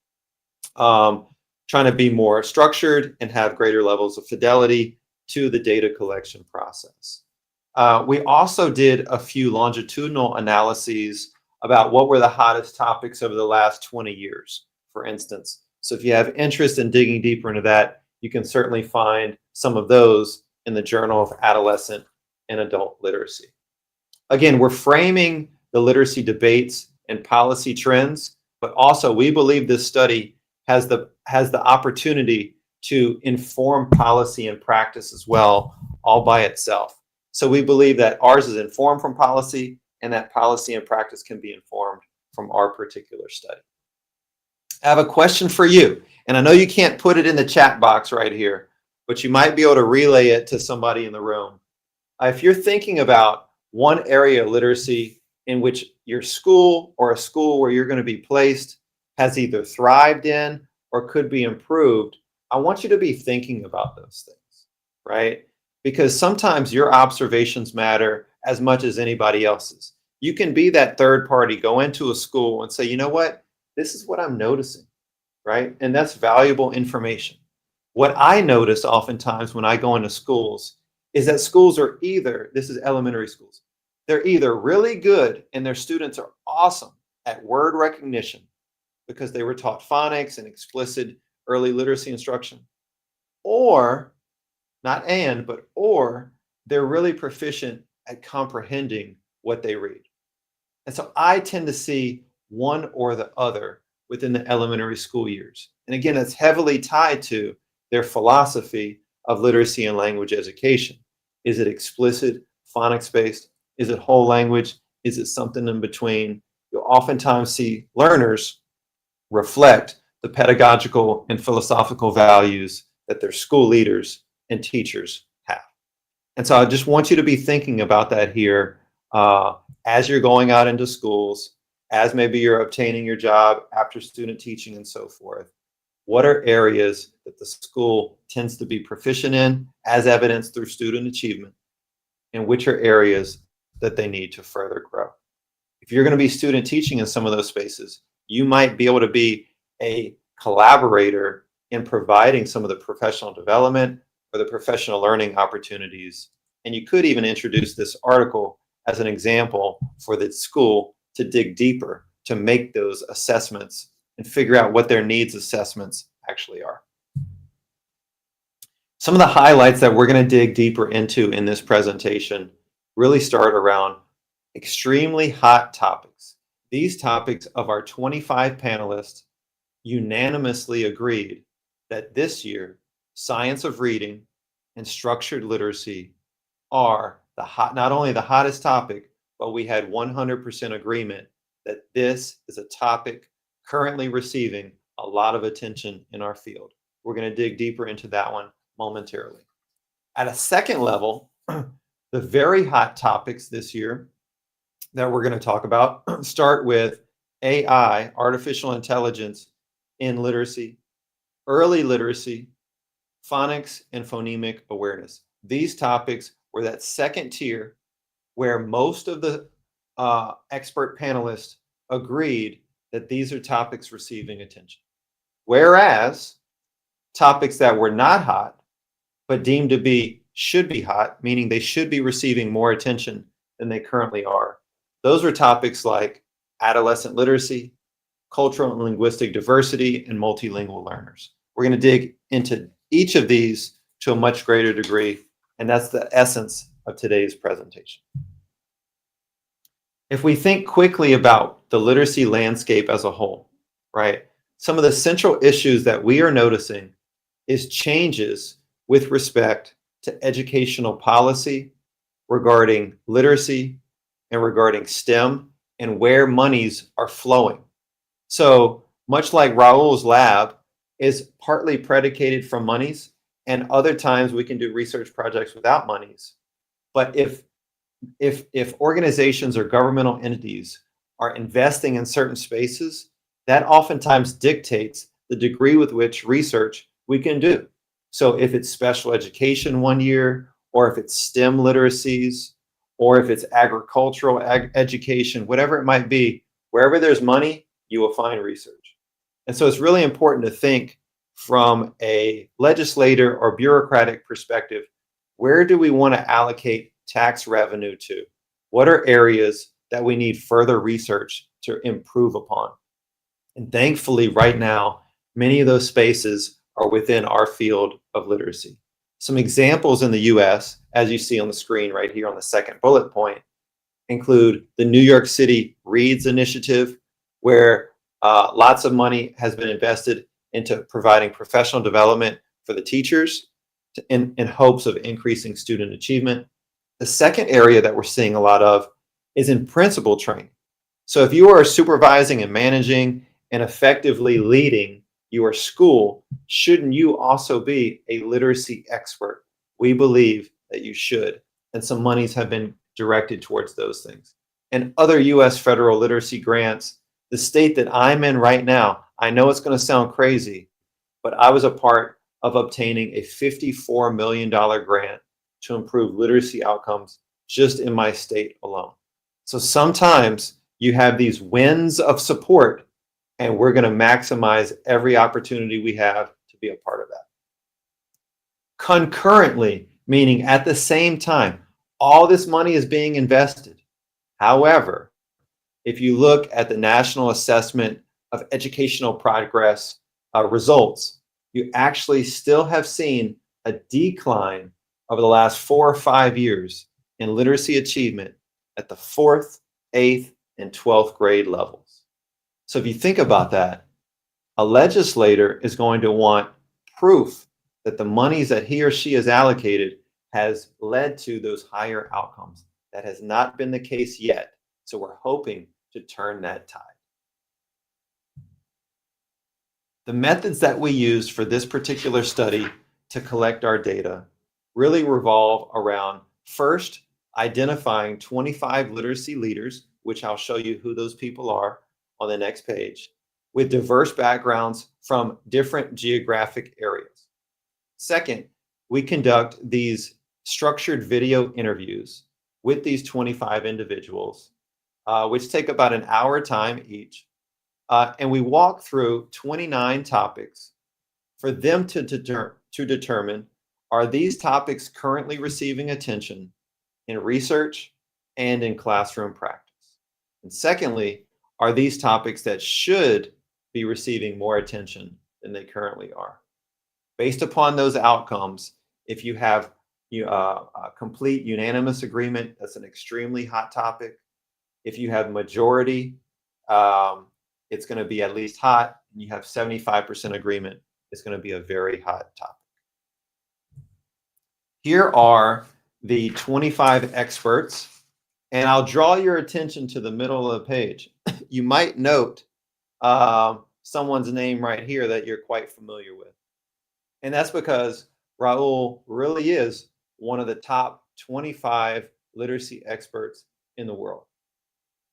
trying to be more structured and have greater levels of fidelity to the data collection process. We also did a few longitudinal analyses about what were the hottest topics over the last 20 years, for instance. So if you have interest in digging deeper into that, you can certainly find some of those in the Journal of Adolescent and Adult Literacy. Again, we're framing the literacy debates and policy trends, but also we believe this study has the opportunity to inform policy and practice as well, all by itself. So we believe that ours is informed from policy and that policy and practice can be informed from our particular study. I have a question for you, and I know you can't put it in the chat box right here, but you might be able to relay it to somebody in the room. If you're thinking about one area of literacy in which your school or a school where you're going to be placed has either thrived in or could be improved, I want you to be thinking about those things, right? Because sometimes your observations matter as much as anybody else's. You can be that third party, go into a school and say, you know what, this is what I'm noticing, right? And that's valuable information. What I notice oftentimes when I go into schools is that schools are either, this is elementary schools, they're either really good and their students are awesome at word recognition because they were taught phonics and explicit early literacy instruction, or not and, but or, they're really proficient at comprehending what they read. And so I tend to see one or the other within the elementary school years. And again, it's heavily tied to their philosophy of literacy and language education. Is it explicit, phonics-based? Is it whole language? Is it something in between? You'll oftentimes see learners reflect the pedagogical and philosophical values that their school leaders and teachers have. And so I just want you to be thinking about that here as you're going out into schools, as maybe you're obtaining your job after student teaching and so forth. What are areas that the school tends to be proficient in, as evidenced through student achievement, and which are areas that they need to further grow? If you're going to be student teaching in some of those spaces, you might be able to be a collaborator in providing some of the professional development or the professional learning opportunities. And you could even introduce this article as an example for the school to dig deeper, to make those assessments and figure out what their needs assessments actually are. Some of the highlights that we're going to dig deeper into in this presentation really start around extremely hot topics. These topics of our 25 panelists unanimously agreed that this year, science of reading and structured literacy are not only the hottest topic, but we had 100% agreement that this is a topic currently receiving a lot of attention in our field. We're going to dig deeper into that one momentarily. At a second level, the very hot topics this year that we're going to talk about start with AI, artificial intelligence in literacy, early literacy, phonics, and phonemic awareness. These topics were that second tier where most of the expert panelists agreed that these are topics receiving attention. Whereas topics that were not hot, but deemed to be should be hot, meaning they should be receiving more attention than they currently are. Those were topics like adolescent literacy, cultural and linguistic diversity, and multilingual learners. We're going to dig into each of these to a much greater degree, and that's the essence of today's presentation. If we think quickly about the literacy landscape as a whole, right, some of the central issues that we are noticing is changes with respect to educational policy regarding literacy and regarding STEM and where monies are flowing. So much like Raul's lab is partly predicated from monies, and other times we can do research projects without monies. But if organizations or governmental entities are investing in certain spaces, that oftentimes dictates the degree with which research we can do. So if it's special education one year, or if it's STEM literacies, or if it's agricultural education, whatever it might be, wherever there's money, you will find research. And so it's really important to think from a legislator or bureaucratic perspective, where do we want to allocate tax revenue to? What are areas that we need further research to improve upon? And thankfully, right now, many of those spaces are within our field of literacy. Some examples in the US, as you see on the screen right here on the second bullet point, include the New York City Reads Initiative, where lots of money has been invested into providing professional development for the teachers in hopes of increasing student achievement. The second area that we're seeing a lot of is in principal training. So if you are supervising and managing and effectively leading your school, shouldn't you also be a literacy expert? We believe that you should, and some monies have been directed towards those things. And other US federal literacy grants, the state that I'm in right now, I know it's going to sound crazy, but I was a part of obtaining a $54 million grant to improve literacy outcomes just in my state alone. So sometimes you have these winds of support, and we're going to maximize every opportunity we have to be a part of that. Concurrently, meaning at the same time, all this money is being invested. However, if you look at the National Assessment of Educational Progress results, you actually still have seen a decline over the last 4 or 5 years in literacy achievement at the 4th, 8th, and 12th grade levels. So if you think about that, a legislator is going to want proof that the monies that he or she has allocated has led to those higher outcomes. That has not been the case yet. So we're hoping to turn that tide. The methods that we used for this particular study to collect our data really revolve around first identifying 25 literacy leaders, which I'll show you who those people are on the next page, with diverse backgrounds from different geographic areas. Second, we conduct these structured video interviews with these 25 individuals, which take about an hour time each. And we walk through 29 topics for them to determine, are these topics currently receiving attention in research and in classroom practice? And secondly, are these topics that should be receiving more attention than they currently are? Based upon those outcomes, if you have a complete unanimous agreement, that's an extremely hot topic. If you have majority, it's going to be at least hot, and you have 75% agreement, it's going to be a very hot topic. Here are the 25 experts, and I'll draw your attention to the middle of the page. You might note someone's name right here that you're quite familiar with. And that's because Raul really is one of the top 25 literacy experts in the world.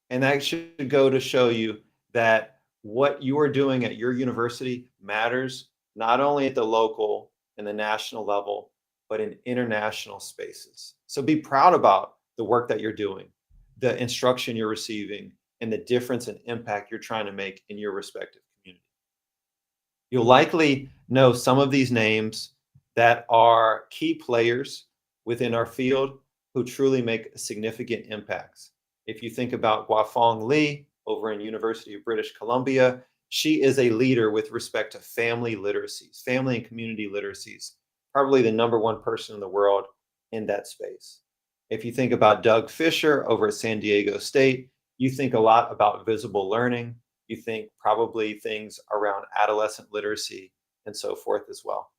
And that should go to show you that what you are doing at your university matters, not only at the local and the national level, but in international spaces. So be proud about the work that you're doing, the instruction you're receiving, and the difference and impact you're trying to make in your respective community. You'll likely know some of these names that are key players within our field who truly make significant impacts. If you think about Guafong Li over in University of British Columbia, she is a leader with respect to family literacies, family and community literacies, probably the #1 person in the world in that space. If you think about Doug Fisher over at San Diego State, you think a lot about visible learning. You think probably things around adolescent literacy and so forth as well.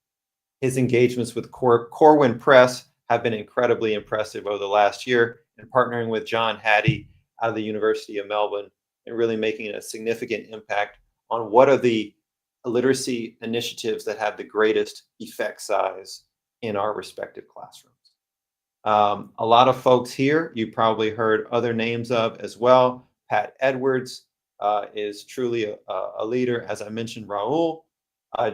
His engagements with Corwin Press have been incredibly impressive over the last year, and partnering with John Hattie out of the University of Melbourne and really making a significant impact on what are the literacy initiatives that have the greatest effect size in our respective classrooms. A lot of folks here, you probably heard other names of as well. Pat Edwards is truly a leader. As I mentioned, Raul.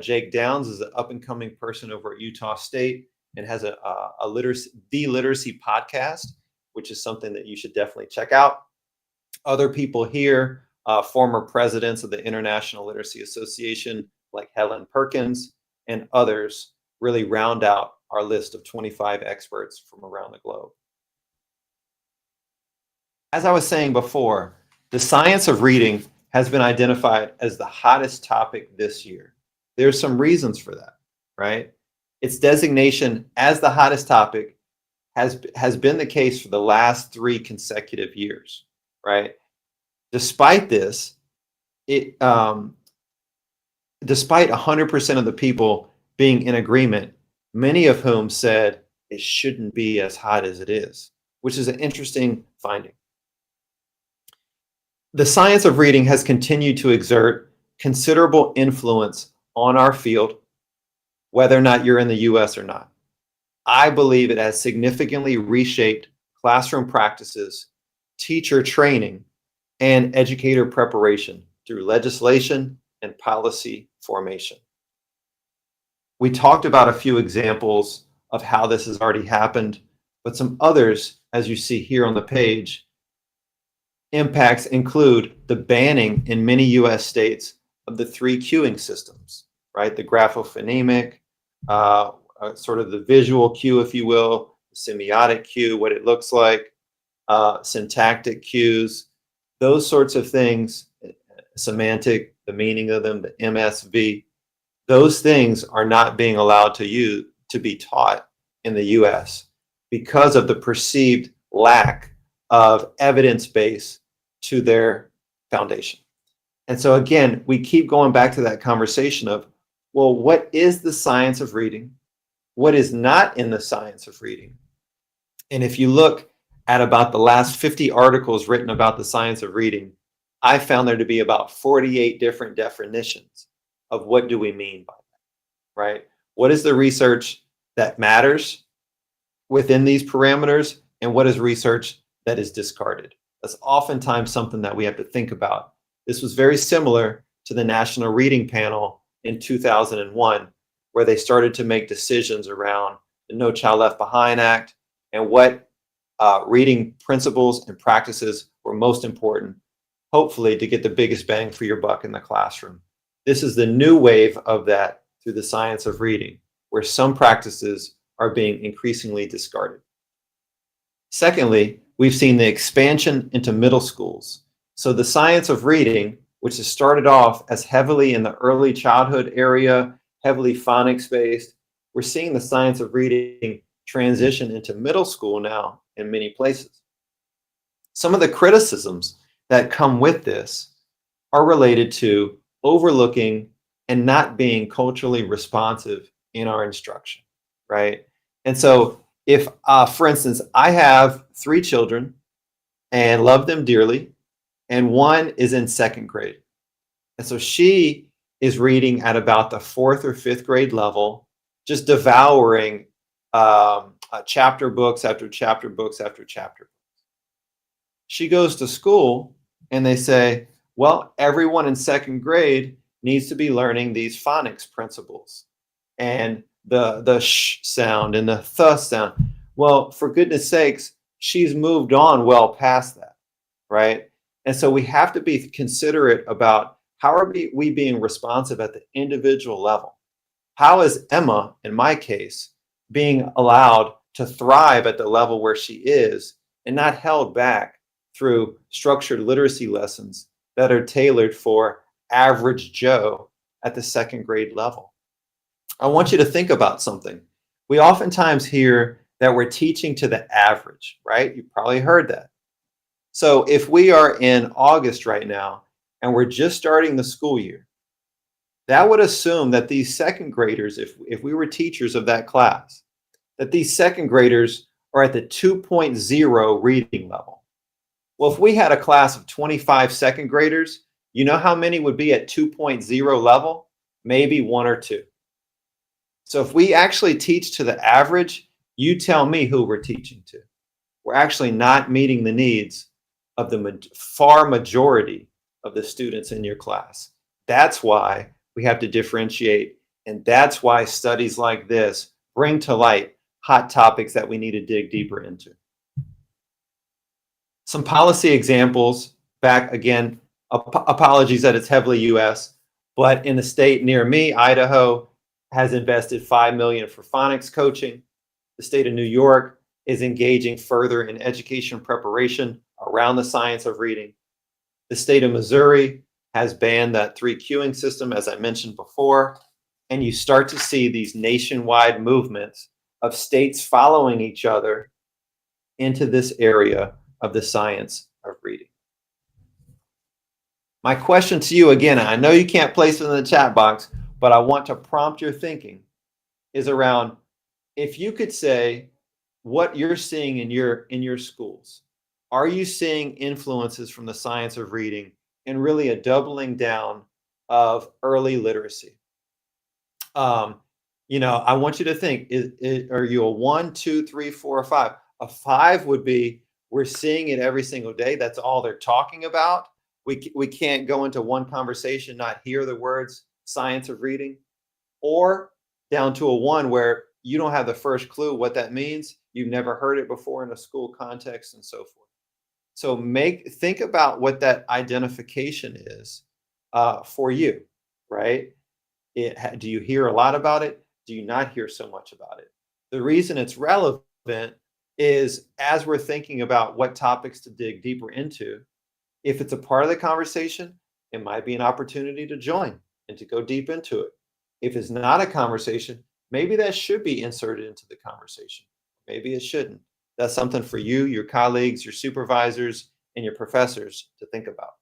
Jake Downs is an up-and-coming person over at Utah State and has the Literacy podcast, which is something that you should definitely check out. Other people here, former presidents of the International Literacy Association, like Helen Perkins, and others really round out our list of 25 experts from around the globe. As I was saying before, the science of reading has been identified as the hottest topic this year. There's some reasons for that, right? Its designation as the hottest topic has been the case for the last 3 consecutive years, right? Despite this, despite 100% of the people being in agreement, many of whom said it shouldn't be as hot as it is, which is an interesting finding. The science of reading has continued to exert considerable influence on our field, whether or not you're in the US or not. I believe it has significantly reshaped classroom practices, teacher training, and educator preparation through legislation and policy formation. We talked about a few examples of how this has already happened, but some others, as you see here on the page, impacts include the banning in many US states of the 3 cueing systems, right? The graphophonemic, sort of the visual cue, if you will, semiotic cue, what it looks like, syntactic cues, those sorts of things, the meaning of them, the MSV, those things are not being allowed to to be taught in the US because of the perceived lack of evidence base to their foundation. And so again, we keep going back to that conversation of, well, what is the science of reading? What is not in the science of reading? And if you look at about the last 50 articles written about the science of reading, I found there to be about 48 different definitions of what do we mean by that, right? What is the research that matters within these parameters, and what is research that is discarded? That's oftentimes something that we have to think about. This was very similar to the National Reading Panel in 2001, where they started to make decisions around the No Child Left Behind Act and what reading principles and practices were most important, hopefully to get the biggest bang for your buck in the classroom. This is the new wave of that through the science of reading, where some practices are being increasingly discarded. Secondly, we've seen the expansion into middle schools. So the science of reading, which has started off as heavily in the early childhood area, heavily phonics based, we're seeing the science of reading transition into middle school now in many places. Some of the criticisms that come with this are related to overlooking and not being culturally responsive in our instruction, right? And so if, for instance, I have 3 children and love them dearly, and one is in 2nd grade. And so she is reading at about the 4th or 5th grade level, just devouring chapter books after chapter books after chapter books. She goes to school and they say, well, everyone in 2nd grade needs to be learning these phonics principles and the sh sound and the th sound. Well, for goodness sakes, she's moved on well past that, right? And so we have to be considerate about how are we being responsive at the individual level? How is Emma, in my case, being allowed to thrive at the level where she is and not held back through structured literacy lessons that are tailored for average Joe at the 2nd grade level? I want you to think about something. We oftentimes hear that we're teaching to the average, right? You've probably heard that. So if we are in August right now and we're just starting the school year, that would assume that these 2nd graders, if we were teachers of that class, that these 2nd graders are at the 2.0 reading level. Well, if we had a class of 25 2nd graders, you know how many would be at 2.0 level? Maybe 1 or 2. So if we actually teach to the average, you tell me who we're teaching to. We're actually not meeting the needs of the far majority of the students in your class. That's why we have to differentiate, and that's why studies like this bring to light hot topics that we need to dig deeper into. Some policy examples back again, apologies that it's heavily US, but in the state near me, Idaho, has invested $5 million for phonics coaching. The state of New York is engaging further in education preparation around the science of reading. The state of Missouri has banned that 3 queuing system, as I mentioned before, and you start to see these nationwide movements of states following each other into this area of the science of reading. My question to you, again, I know you can't place it in the chat box, but I want to prompt your thinking, is around if you could say what you're seeing in your schools. Are you seeing influences from the science of reading and really a doubling down of early literacy? You know, I want you to think, are you a 1, 2, 3, 4, or 5? A 5 would be, we're seeing it every single day. That's all they're talking about. We can't go into one conversation, not hear the words science of reading. Or down to a 1 where you don't have the first clue what that means. You've never heard it before in a school context and so forth. So think about what that identification is for you, right? Do you hear a lot about it? Do you not hear so much about it? The reason it's relevant is as we're thinking about what topics to dig deeper into, if it's a part of the conversation, it might be an opportunity to join and to go deep into it. If it's not a conversation, maybe that should be inserted into the conversation. Maybe it shouldn't. That's something for you, your colleagues, your supervisors, and your professors to think about.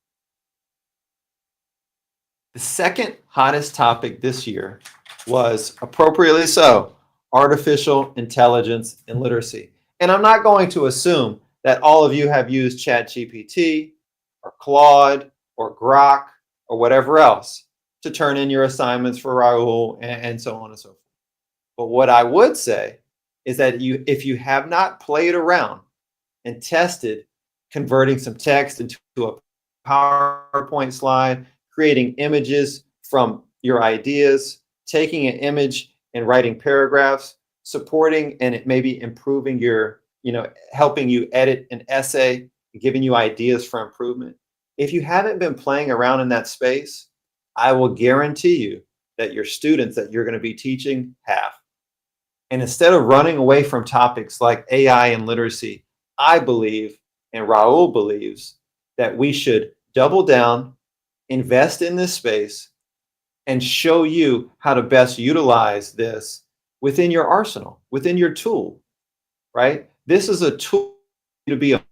The second hottest topic this year was, appropriately so, artificial intelligence and literacy. And I'm not going to assume that all of you have used ChatGPT or Claude or Grok or whatever else to turn in your assignments for Raul and so on and so forth. But what I would say is that if you have not played around and tested converting some text into a PowerPoint slide, creating images from your ideas, taking an image and writing paragraphs, supporting and maybe improving your, helping you edit an essay, giving you ideas for improvement. If you haven't been playing around in that space, I will guarantee you that your students that you're going to be teaching have. And instead of running away from topics like AI and literacy, I believe, and Raul believes, that we should double down, invest in this space, and show you how to best utilize this within your arsenal, within your tool, right? This is a tool to be a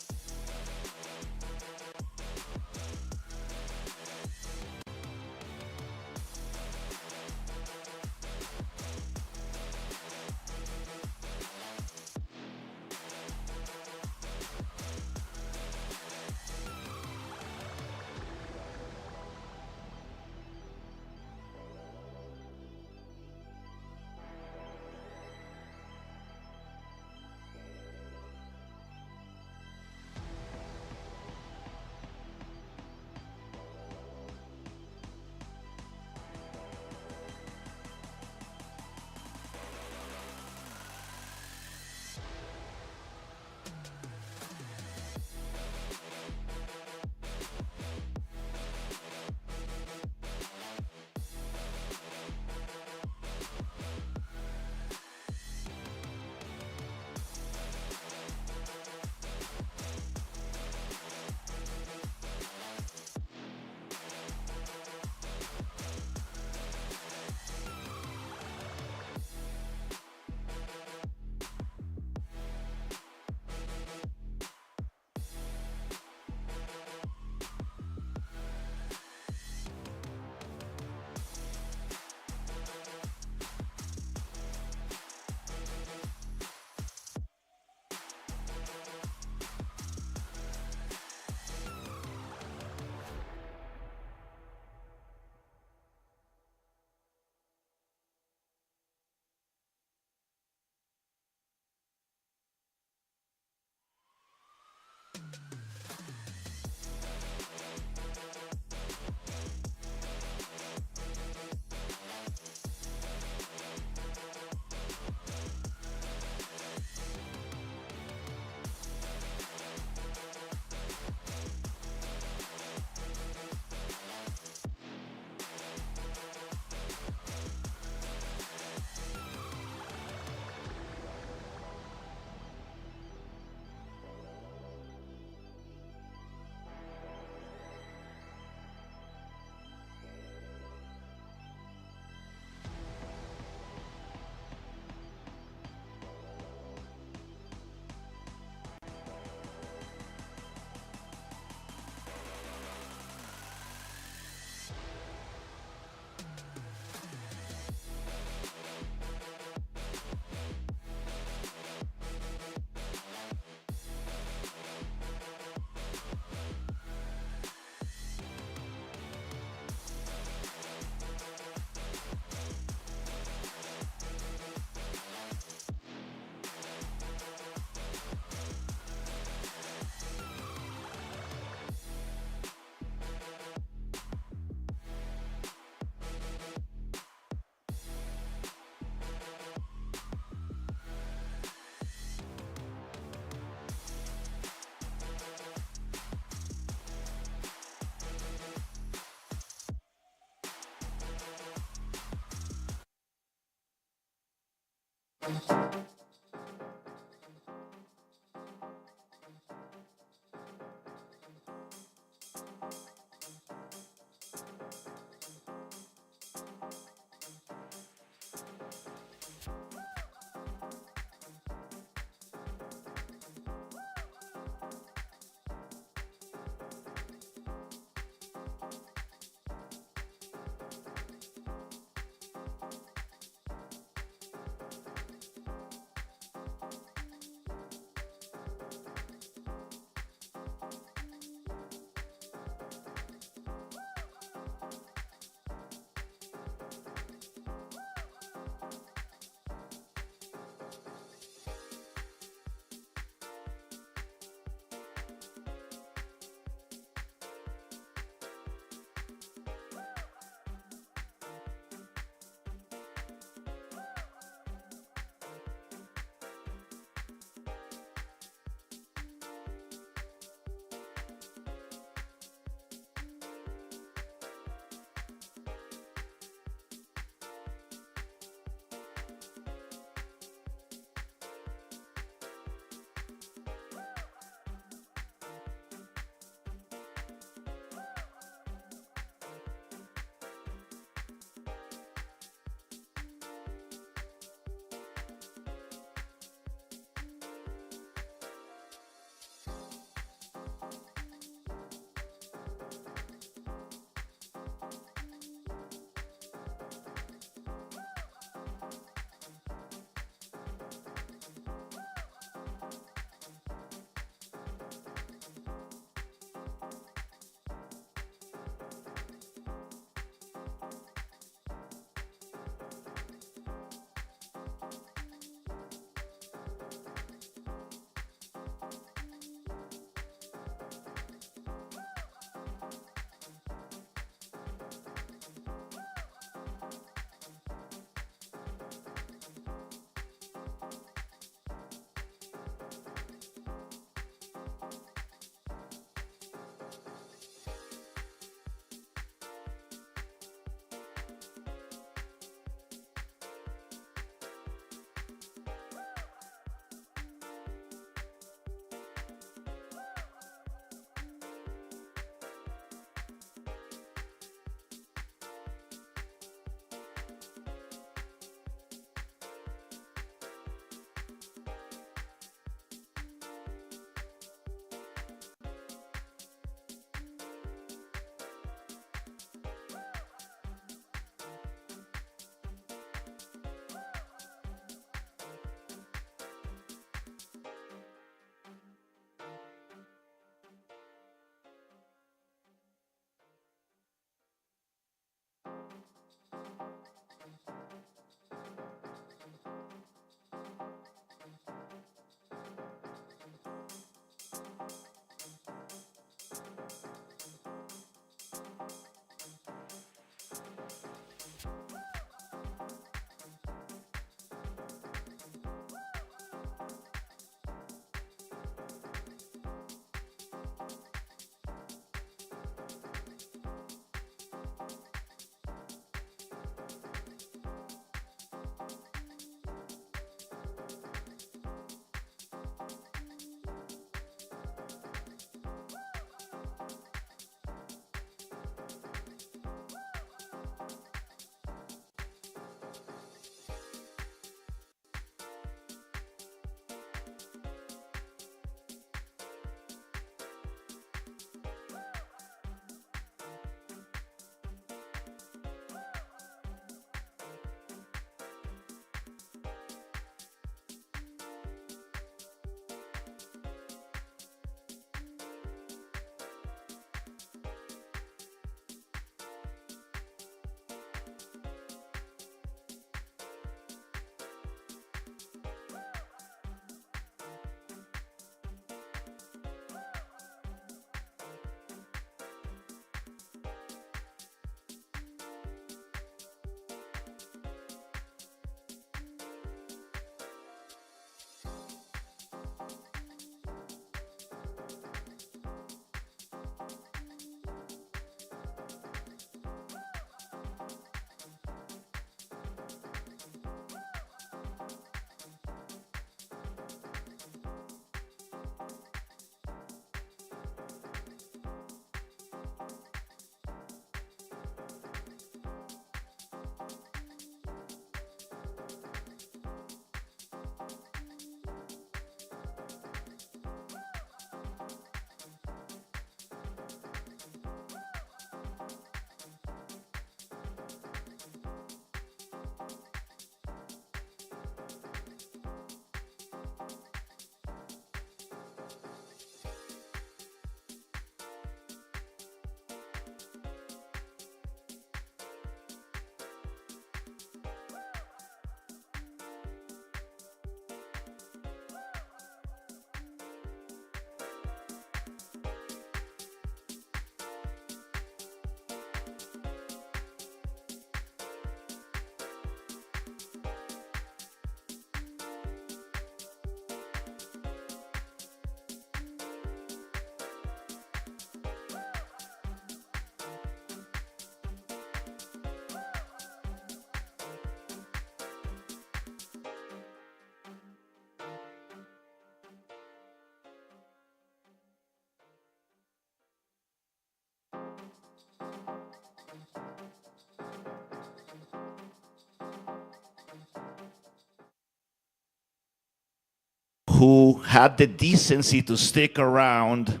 who had the decency to stick around.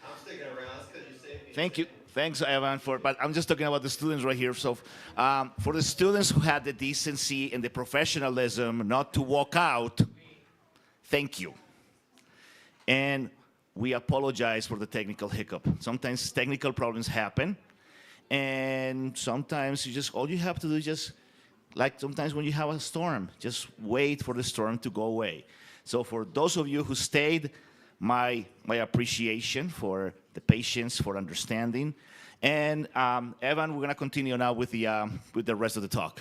I'm sticking around. That's because you saved me. Thank you. Thanks, Evan, but I'm just talking about the students right here. So for the students who had the decency and the professionalism not to walk out, thank you. And we apologize for the technical hiccup. Sometimes technical problems happen, and sometimes all you have to do is just, like sometimes when you have a storm, just wait for the storm to go away. So for those of you who stayed, my appreciation for the patience, for understanding. And Evan, we're gonna continue now with the rest of the talk.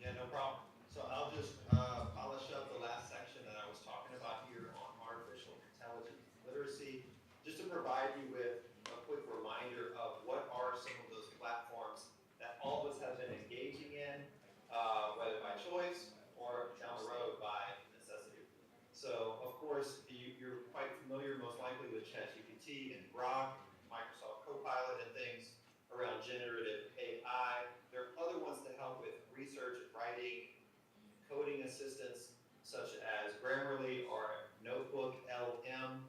Yeah, no problem. So I'll just polish up the last section that I was talking about here on artificial intelligence literacy, just to provide you with a quick reminder of what are some of those platforms that all of us have been engaging in, whether by choice or down the road by necessity. So, of course, you're quite familiar most likely with ChatGPT and Grok, Microsoft Copilot and things around generative AI. There are other ones to help with research and writing, coding assistance, such as Grammarly or Notebook LM.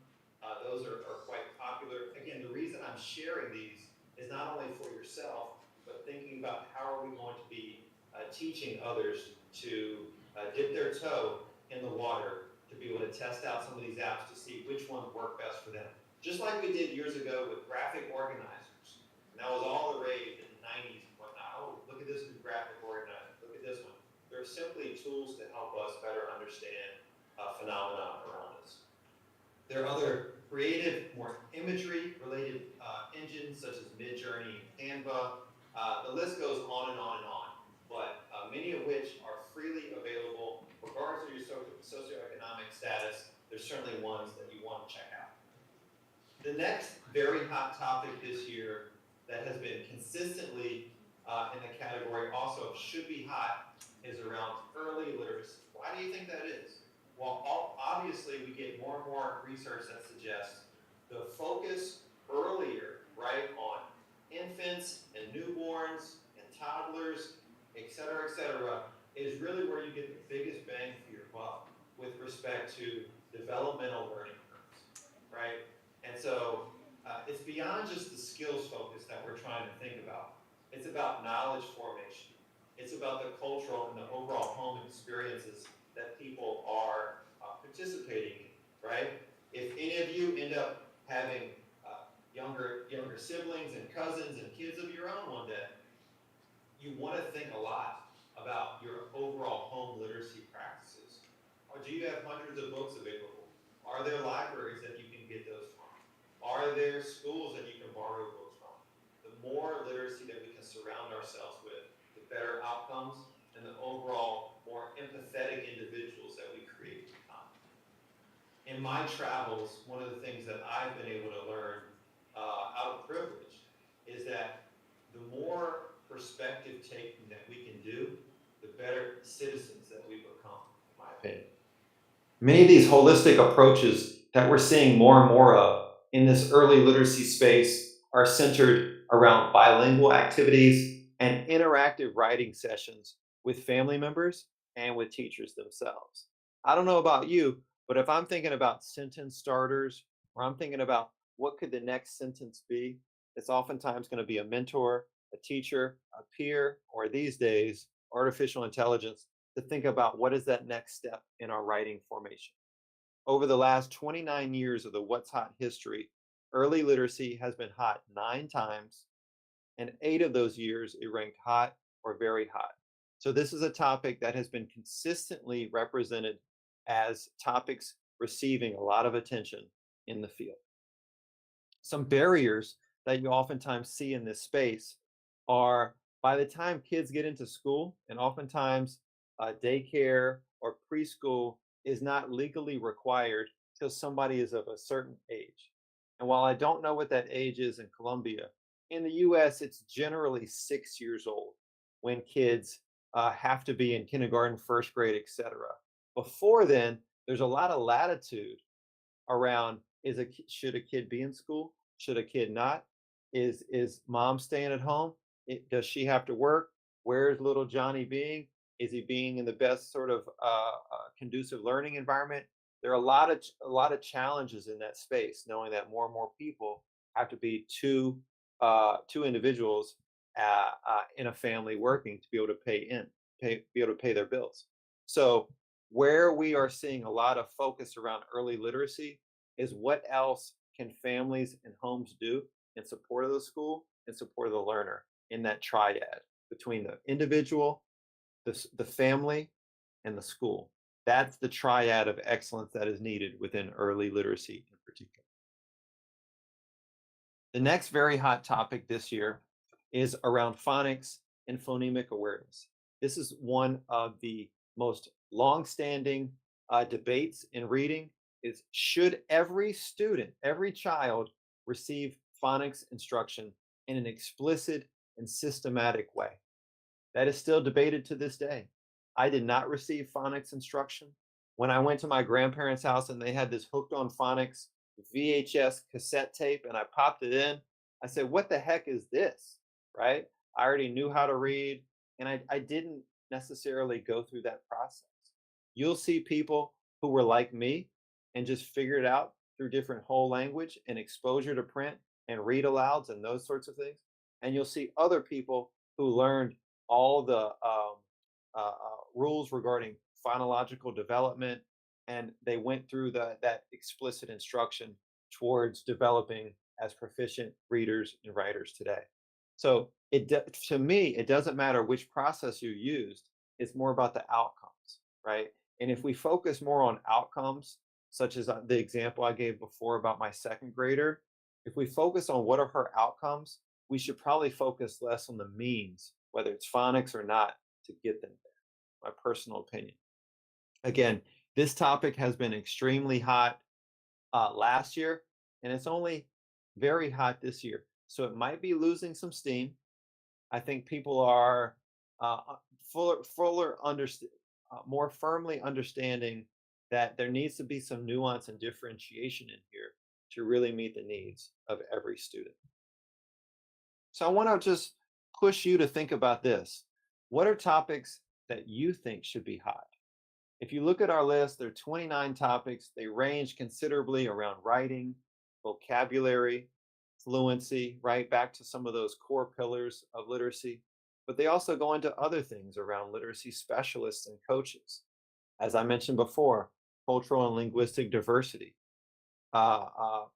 Those are quite popular. Again, the reason I'm sharing these is not only for yourself, but thinking about how are we going to be teaching others to dip their toe in the water, to be able to test out some of these apps to see which ones work best for them. Just like we did years ago with graphic organizers. And that was all the rage in the 90s and whatnot. Oh, look at this new graphic organizer. Look at this one. They're simply tools to help us better understand phenomena around us. There are other creative, more imagery-related engines such as Midjourney and Canva. The list goes on and on and on, but many of which are freely available. Regardless of your socioeconomic status, there's certainly ones that you want to check out. The next very hot topic this year that has been consistently in the category also of should be hot is around early literacy. Why do you think that is? Well, obviously we get more and more research that suggests the focus earlier, right, on infants and newborns and toddlers, et cetera, is really where you get the biggest bang for your buck with respect to developmental learning curves, right? And so it's beyond just the skills focus that we're trying to think about. It's about knowledge formation. It's about the cultural and the overall home experiences that people are participating in, right? If any of you end up having younger siblings and cousins and kids of your own one day, you want to think a lot about your overall home literacy practices. Or do you have hundreds of books available? Are there libraries that you can get those from? Are there schools that you can borrow books from? The more literacy that we can surround ourselves with, the better outcomes and the overall more empathetic individuals that we create to become. In my travels, one of the things that I've been able to learn out of privilege is that the more perspective taking that we can do, the better citizens that we become, in my opinion. Many of these holistic approaches that we're seeing more and more of in this early literacy space are centered around bilingual activities and interactive writing sessions with family members and with teachers themselves. I don't know about you, but if I'm thinking about sentence starters, or I'm thinking about what could the next sentence be, it's oftentimes going to be a mentor, a teacher, a peer, or these days, artificial intelligence, to think about what is that next step in our writing formation. Over the last 29 years of the What's Hot history, early literacy has been hot 9 times, and 8 of those years it ranked hot or very hot. So this is a topic that has been consistently represented as topics receiving a lot of attention in the field. Some barriers that you oftentimes see in this space are by the time kids get into school, and oftentimes daycare or preschool is not legally required till somebody is of a certain age. And while I don't know what that age is in Colombia, in the US, it's generally 6 years old when kids have to be in kindergarten, first grade, etc. Before then, there's a lot of latitude around should a kid be in school? Should a kid not? Is mom staying at home? Does she have to work? Where's little Johnny being? Is he being in the best sort of conducive learning environment? There are a lot of challenges in that space, knowing that more and more people have to be two individuals in a family working to be able to be able to pay their bills. So where we are seeing a lot of focus around early literacy is what else can families and homes do in support of the school, in support of the learner, in that triad between the individual, the family, and the school. That's the triad of excellence that is needed within early literacy in particular. The next very hot topic this year is around phonics and phonemic awareness. This is one of the most long-standing debates in reading is should every student, every child receive phonics instruction in an explicit and systematic way? That is still debated to this day. I did not receive phonics instruction. When I went to my grandparents' house and they had this Hooked on Phonics VHS cassette tape and I popped it in, I said, what the heck is this? Right? I already knew how to read and I didn't necessarily go through that process. You'll see people who were like me and just figured it out through different whole language and exposure to print and read alouds and those sorts of things. And you'll see other people who learned all the rules regarding phonological development, and they went through that explicit instruction towards developing as proficient readers and writers today. So to me, it doesn't matter which process you used, it's more about the outcomes, right? And if we focus more on outcomes, such as the example I gave before about my second grader, if we focus on what are her outcomes, we should probably focus less on the means, whether it's phonics or not, to get them there, my personal opinion. Again, this topic has been extremely hot last year, and it's only very hot this year. So it might be losing some steam. I think people are more firmly understanding that there needs to be some nuance and differentiation in here to really meet the needs of every student. So I want to just push you to think about this. What are topics that you think should be hot? If you look at our list, there are 29 topics. They range considerably around writing, vocabulary, fluency, right back to some of those core pillars of literacy. But they also go into other things around literacy specialists and coaches. As I mentioned before, cultural and linguistic diversity,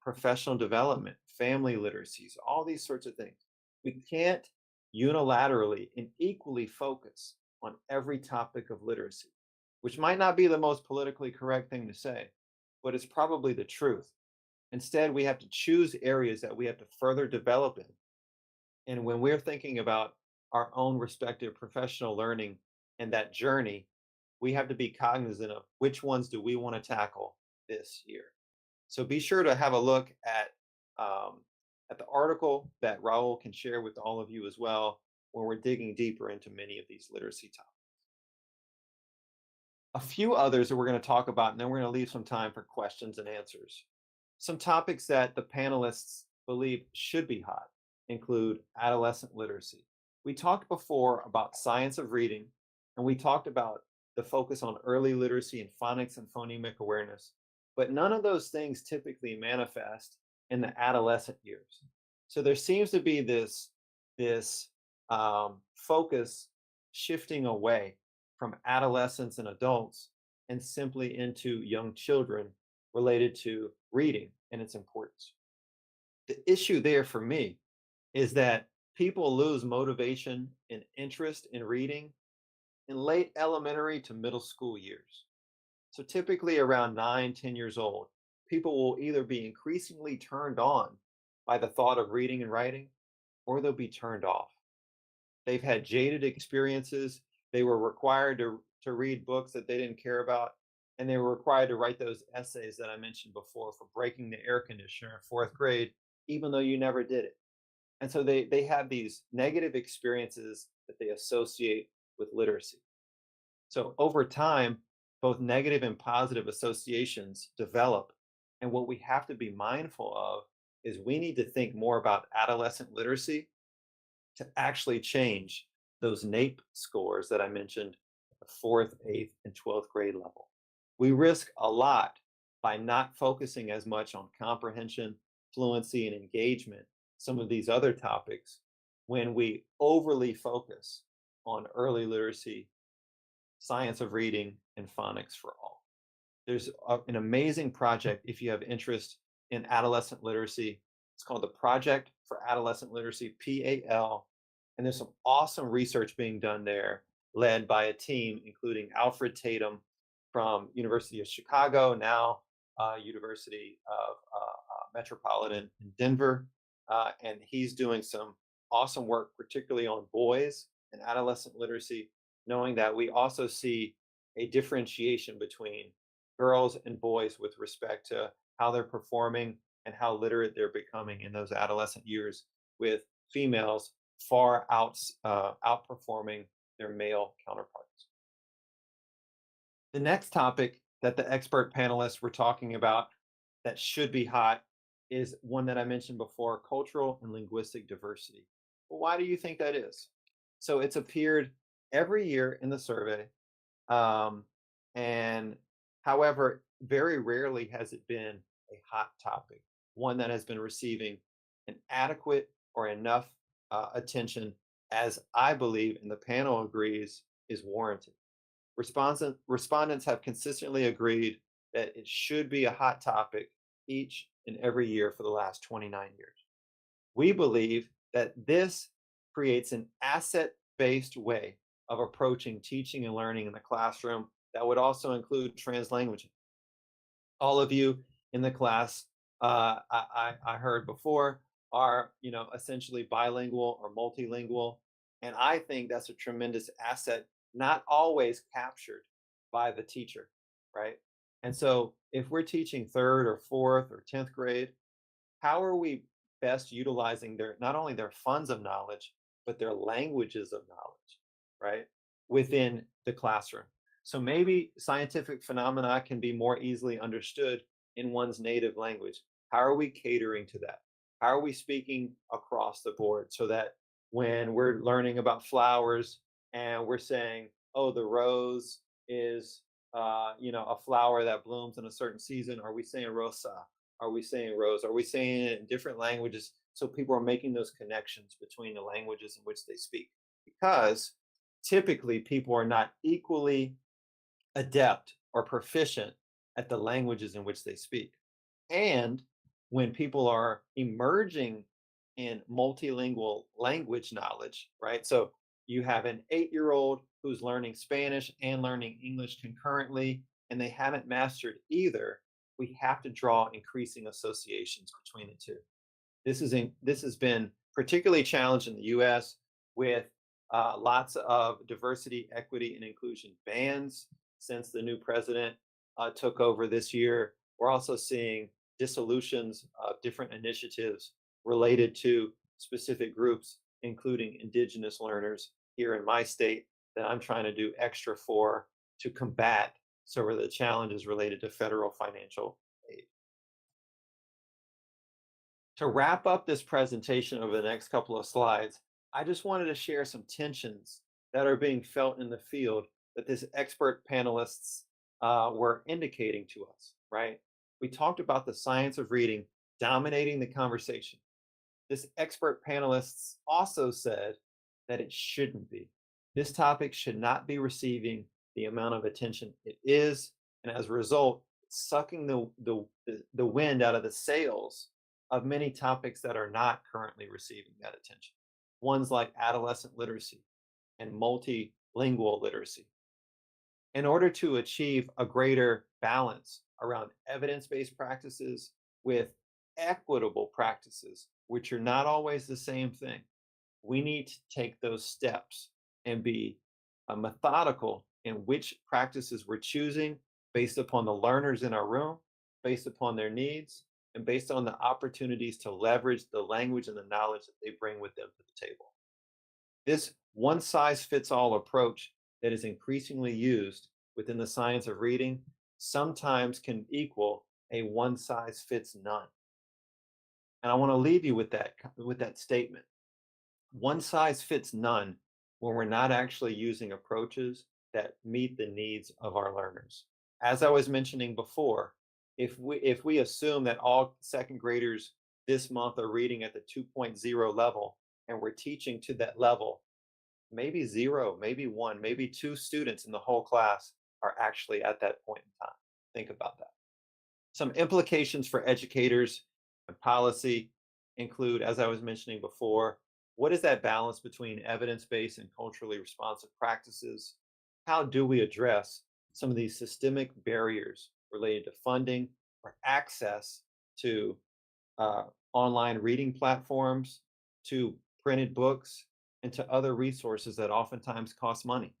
professional development, family literacies, all these sorts of things. We can't unilaterally and equally focus on every topic of literacy, which might not be the most politically correct thing to say, but it's probably the truth. Instead, we have to choose areas that we have to further develop in. And when we're thinking about our own respective professional learning and that journey, we have to be cognizant of which ones do we want to tackle this year. So be sure to have a look at the article that Raul can share with all of you as well when we're digging deeper into many of these literacy topics. A few others that we're going to talk about, and then we're going to leave some time for questions and answers. Some topics that the panelists believe should be hot include adolescent literacy. We talked before about science of reading, and we talked about the focus on early literacy and phonics and phonemic awareness, but none of those things typically manifest in the adolescent years. So there seems to be this focus shifting away from adolescents and adults and simply into young children related to reading and its importance. The issue there for me is that people lose motivation and interest in reading in late elementary to middle school years. So typically around 9, 10 years old, people will either be increasingly turned on by the thought of reading and writing, or they'll be turned off. They've had jaded experiences. They were required to read books that they didn't care about, and they were required to write those essays that I mentioned before for breaking the air conditioner in 4th grade, even though you never did it. And so they have these negative experiences that they associate with literacy. So over time, both negative and positive associations develop. And what we have to be mindful of is we need to think more about adolescent literacy to actually change those NAEP scores that I mentioned the 4th, 8th, and 12th grade level. We risk a lot by not focusing as much on comprehension, fluency, and engagement, some of these other topics, when we overly focus on early literacy, science of reading, and phonics for all. There's an amazing project if you have interest in adolescent literacy. It's called the Project for Adolescent Literacy, PAL, and there's some awesome research being done there, led by a team including Alfred Tatum from University of Chicago, now University of Metropolitan in Denver, and he's doing some awesome work, particularly on boys and adolescent literacy, knowing that we also see a differentiation between girls and boys with respect to how they're performing and how literate they're becoming in those adolescent years, with females far outperforming their male counterparts. The next topic that the expert panelists were talking about that should be hot is one that I mentioned before: cultural and linguistic diversity. Well, why do you think that is? So it's appeared every year in the survey, and however, very rarely has it been a hot topic, one that has been receiving an adequate or enough attention, as I believe, and the panel agrees, is warranted. Respondents have consistently agreed that it should be a hot topic each and every year for the last 29 years. We believe that this creates an asset-based way of approaching teaching and learning in the classroom that would also include translanguaging. All of you in the class, I heard before, are essentially bilingual or multilingual, and I think that's a tremendous asset, not always captured by the teacher, right? And so if we're teaching 3rd or 4th or 10th grade, how are we best utilizing not only their funds of knowledge, but their languages of knowledge, right, within the classroom? So maybe scientific phenomena can be more easily understood in one's native language. How are we catering to that? How are we speaking across the board so that when we're learning about flowers and we're saying, oh, the rose is a flower that blooms in a certain season, are we saying rosa? Are we saying rose? Are we saying it in different languages so people are making those connections between the languages in which they speak? Because typically people are not equally adept or proficient at the languages in which they speak. And when people are emerging in multilingual language knowledge, right? So you have an 8-year-old who's learning Spanish and learning English concurrently, and they haven't mastered either. We have to draw increasing associations between the two. This has been particularly challenged in the US with lots of diversity, equity, and inclusion bans since the new president took over this year. We're also seeing dissolutions of different initiatives related to specific groups, including indigenous learners here in my state, that I'm trying to do extra for to combat some of the challenges related to federal financial aid. To wrap up this presentation over the next couple of slides, I just wanted to share some tensions that are being felt in the field that this expert panelists were indicating to us, right? We talked about the science of reading dominating the conversation. This expert panelists also said that it shouldn't be. This topic should not be receiving the amount of attention it is, and as a result, it's sucking the wind out of the sails of many topics that are not currently receiving that attention. Ones like adolescent literacy and multilingual literacy. In order to achieve a greater balance around evidence-based practices with equitable practices, which are not always the same thing, we need to take those steps and be methodical in which practices we're choosing based upon the learners in our room, based upon their needs, and based on the opportunities to leverage the language and the knowledge that they bring with them to the table. This one-size-fits-all approach that is increasingly used within the science of reading sometimes can equal a one-size-fits-none. And I want to leave you with that statement. One size fits none when we're not actually using approaches that meet the needs of our learners. As I was mentioning before, if we assume that all second graders this month are reading at the 2.0 level and we're teaching to that level, maybe zero, maybe one, maybe two students in the whole class are actually at that point in time. Think about that. Some implications for educators and policy include, as I was mentioning before, what is that balance between evidence-based and culturally responsive practices? How do we address some of these systemic barriers related to funding or access to online reading platforms, to printed books, and to other resources that oftentimes cost money?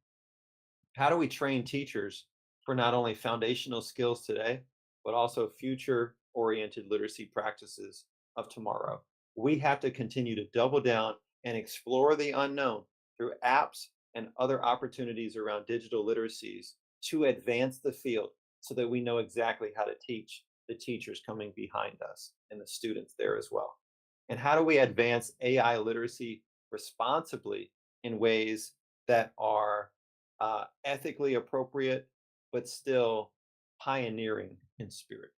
How do we train teachers for not only foundational skills today, but also future-oriented literacy practices of tomorrow? We have to continue to double down and explore the unknown through apps and other opportunities around digital literacies to advance the field so that we know exactly how to teach the teachers coming behind us and the students there as well. And how do we advance AI literacy responsibly in ways that are ethically appropriate, but still pioneering in spirit?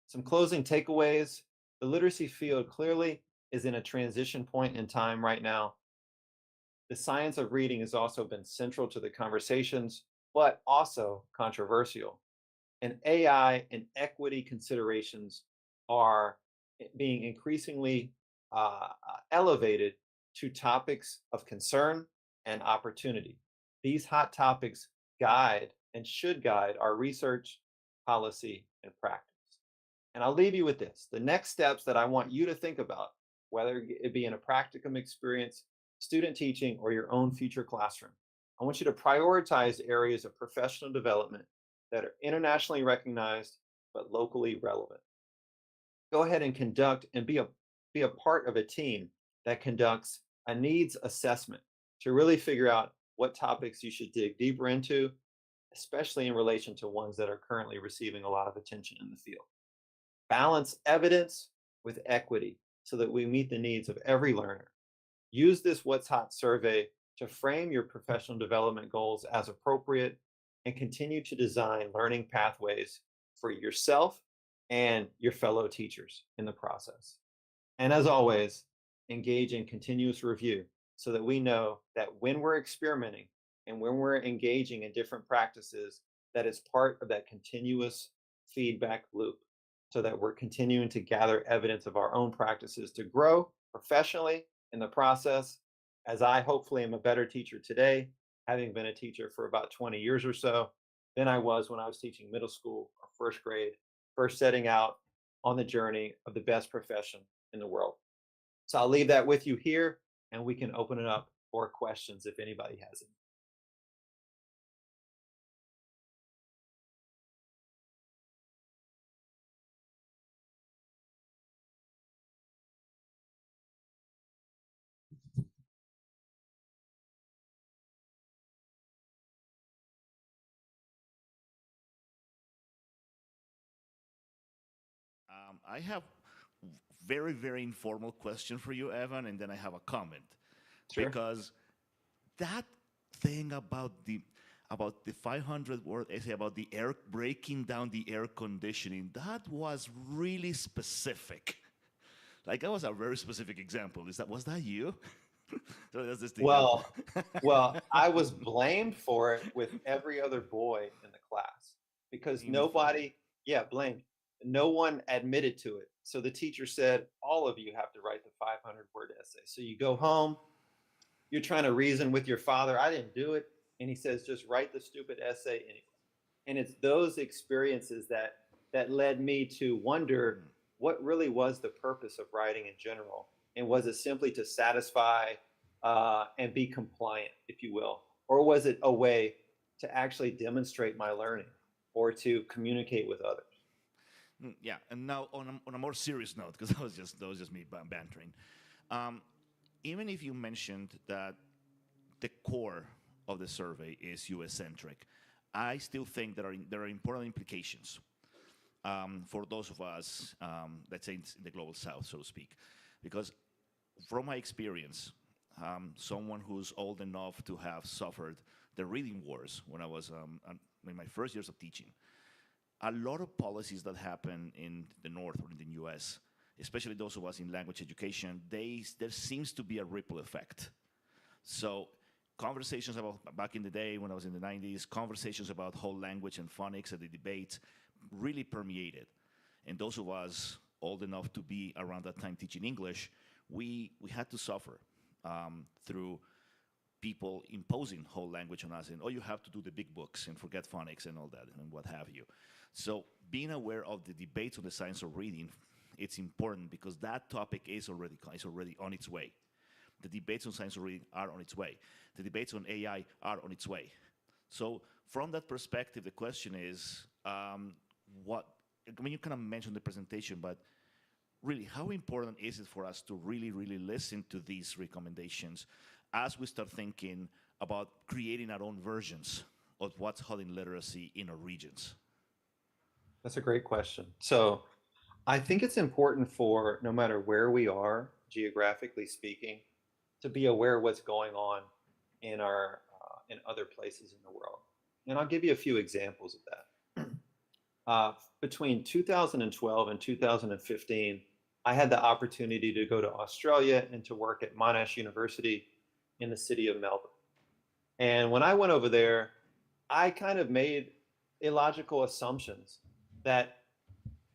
Some closing takeaways. The literacy field clearly is in a transition point in time right now. The science of reading has also been central to the conversations, but also controversial. And AI and equity considerations are being increasingly elevated to topics of concern and opportunity. These hot topics guide and should guide our research, policy, and practice. And I'll leave you with this. The next steps that I want you to think about, whether it be in a practicum experience, student teaching, or your own future classroom, I want you to prioritize areas of professional development that are internationally recognized but locally relevant. Go ahead and conduct and be a part of a team that conducts a needs assessment to really figure out what topics you should dig deeper into, especially in relation to ones that are currently receiving a lot of attention in the field. Balance evidence with equity so that we meet the needs of every learner. Use this What's Hot survey to frame your professional development goals as appropriate and continue to design learning pathways for yourself and your fellow teachers in the process. And as always, engage in continuous review so that we know that when we're experimenting and when we're engaging in different practices, that it's part of that continuous feedback loop so that we're continuing to gather evidence of our own practices to grow professionally in the process. As I hopefully am a better teacher today, having been a teacher for about 20 years or so, than I was when I was teaching middle school or first grade, first setting out on the journey of the best profession in the world. So I'll leave that with you here, and we can open it up for questions if anybody has any. I have very, very informal question for you, Evan, and then I have a comment. Sure. Because that thing about the 500-word essay about the air, breaking down the air conditioning, that was really specific. Like, that was a very specific example. Was that you? So that's this thing. Well, I was blamed for it with every other boy in the class because nobody, blamed. No one admitted to it. So the teacher said, all of you have to write the 500-word essay. So you go home, you're trying to reason with your father, I didn't do it. And he says, just write the stupid essay anyway. And it's those experiences that led me to wonder what really was the purpose of writing in general. And was it simply to satisfy and be compliant, if you will? Or was it a way to actually demonstrate my learning or to communicate with others? Yeah, and now on a more serious note, because that was just me bantering. Even if you mentioned that the core of the survey is US-centric, I still think there are important implications for those of us, let's say in the global South, so to speak, because from my experience, someone who's old enough to have suffered the reading wars when I was in my first years of teaching. A lot of policies that happen in the North or in the US, especially those of us in language education, there seems to be a ripple effect. So conversations about, back in the day when I was in the 90s, conversations about whole language and phonics and the debates really permeated. And those of us old enough to be around that time teaching English, we had to suffer through people imposing whole language on us and, oh, you have to do the big books and forget phonics and all that and what have you. So being aware of the debates on the science of reading, it's important because that topic is already on its way. The debates on science of reading are on its way. The debates on AI are on its way. So from that perspective, the question is, you kind of mentioned the presentation, but really, how important is it for us to really, really listen to these recommendations as we start thinking about creating our own versions of what's hot in literacy in our regions? That's a great question. So I think it's important for no matter where we are, geographically speaking, to be aware of what's going on in our in other places in the world. And I'll give you a few examples of that. Between 2012 and 2015, I had the opportunity to go to Australia and to work at Monash University in the city of Melbourne. And when I went over there, I kind of made illogical assumptions that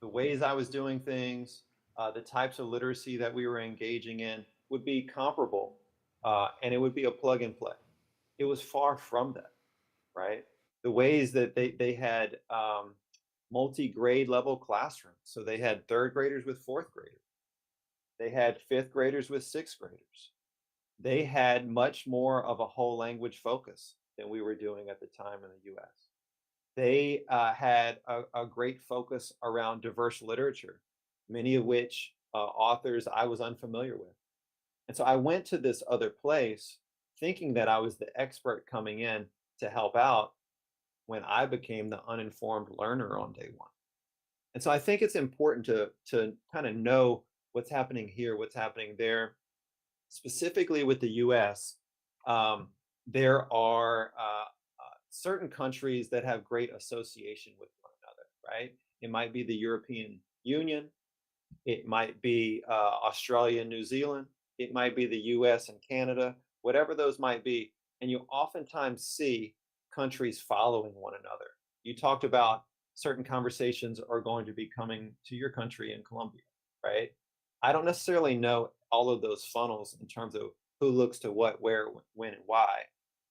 the ways I was doing things, the types of literacy that we were engaging in would be comparable, and it would be a plug and play. It was far from that, right? The ways that they had multi-grade level classrooms. So they had third graders with fourth graders. They had fifth graders with sixth graders. They had much more of a whole language focus than we were doing at the time in the US. They had a great focus around diverse literature, many of which authors I was unfamiliar with. And so I went to this other place thinking that I was the expert coming in to help out when I became the uninformed learner on day one. And so I think it's important to kind of know what's happening here, what's happening there. Specifically with the US, there are certain countries that have great association with one another, right? It might be the European Union, it might be Australia and New Zealand, it might be the US and Canada, whatever those might be. And you oftentimes see countries following one another. You talked about certain conversations are going to be coming to your country in Colombia, right? I don't necessarily know all of those funnels in terms of who looks to what, where, when, and why,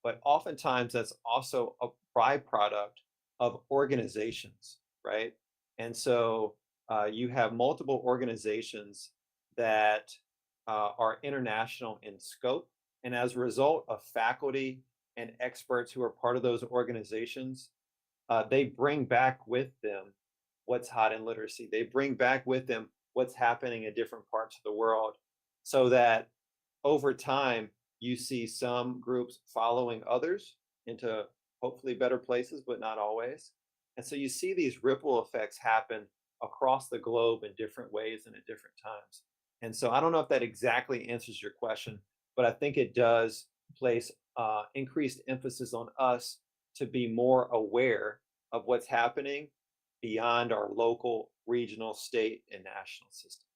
but oftentimes that's also a byproduct of organizations, right? And so you have multiple organizations that are international in scope, and as a result of faculty and experts who are part of those organizations, they bring back with them what's hot in literacy. They bring back with them what's happening in different parts of the world, so that over time you see some groups following others into hopefully better places, but not always. And so you see these ripple effects happen across the globe in different ways and at different times. And so I don't know if that exactly answers your question, but I think it does place increased emphasis on us to be more aware of what's happening beyond our local, regional, state, and national system.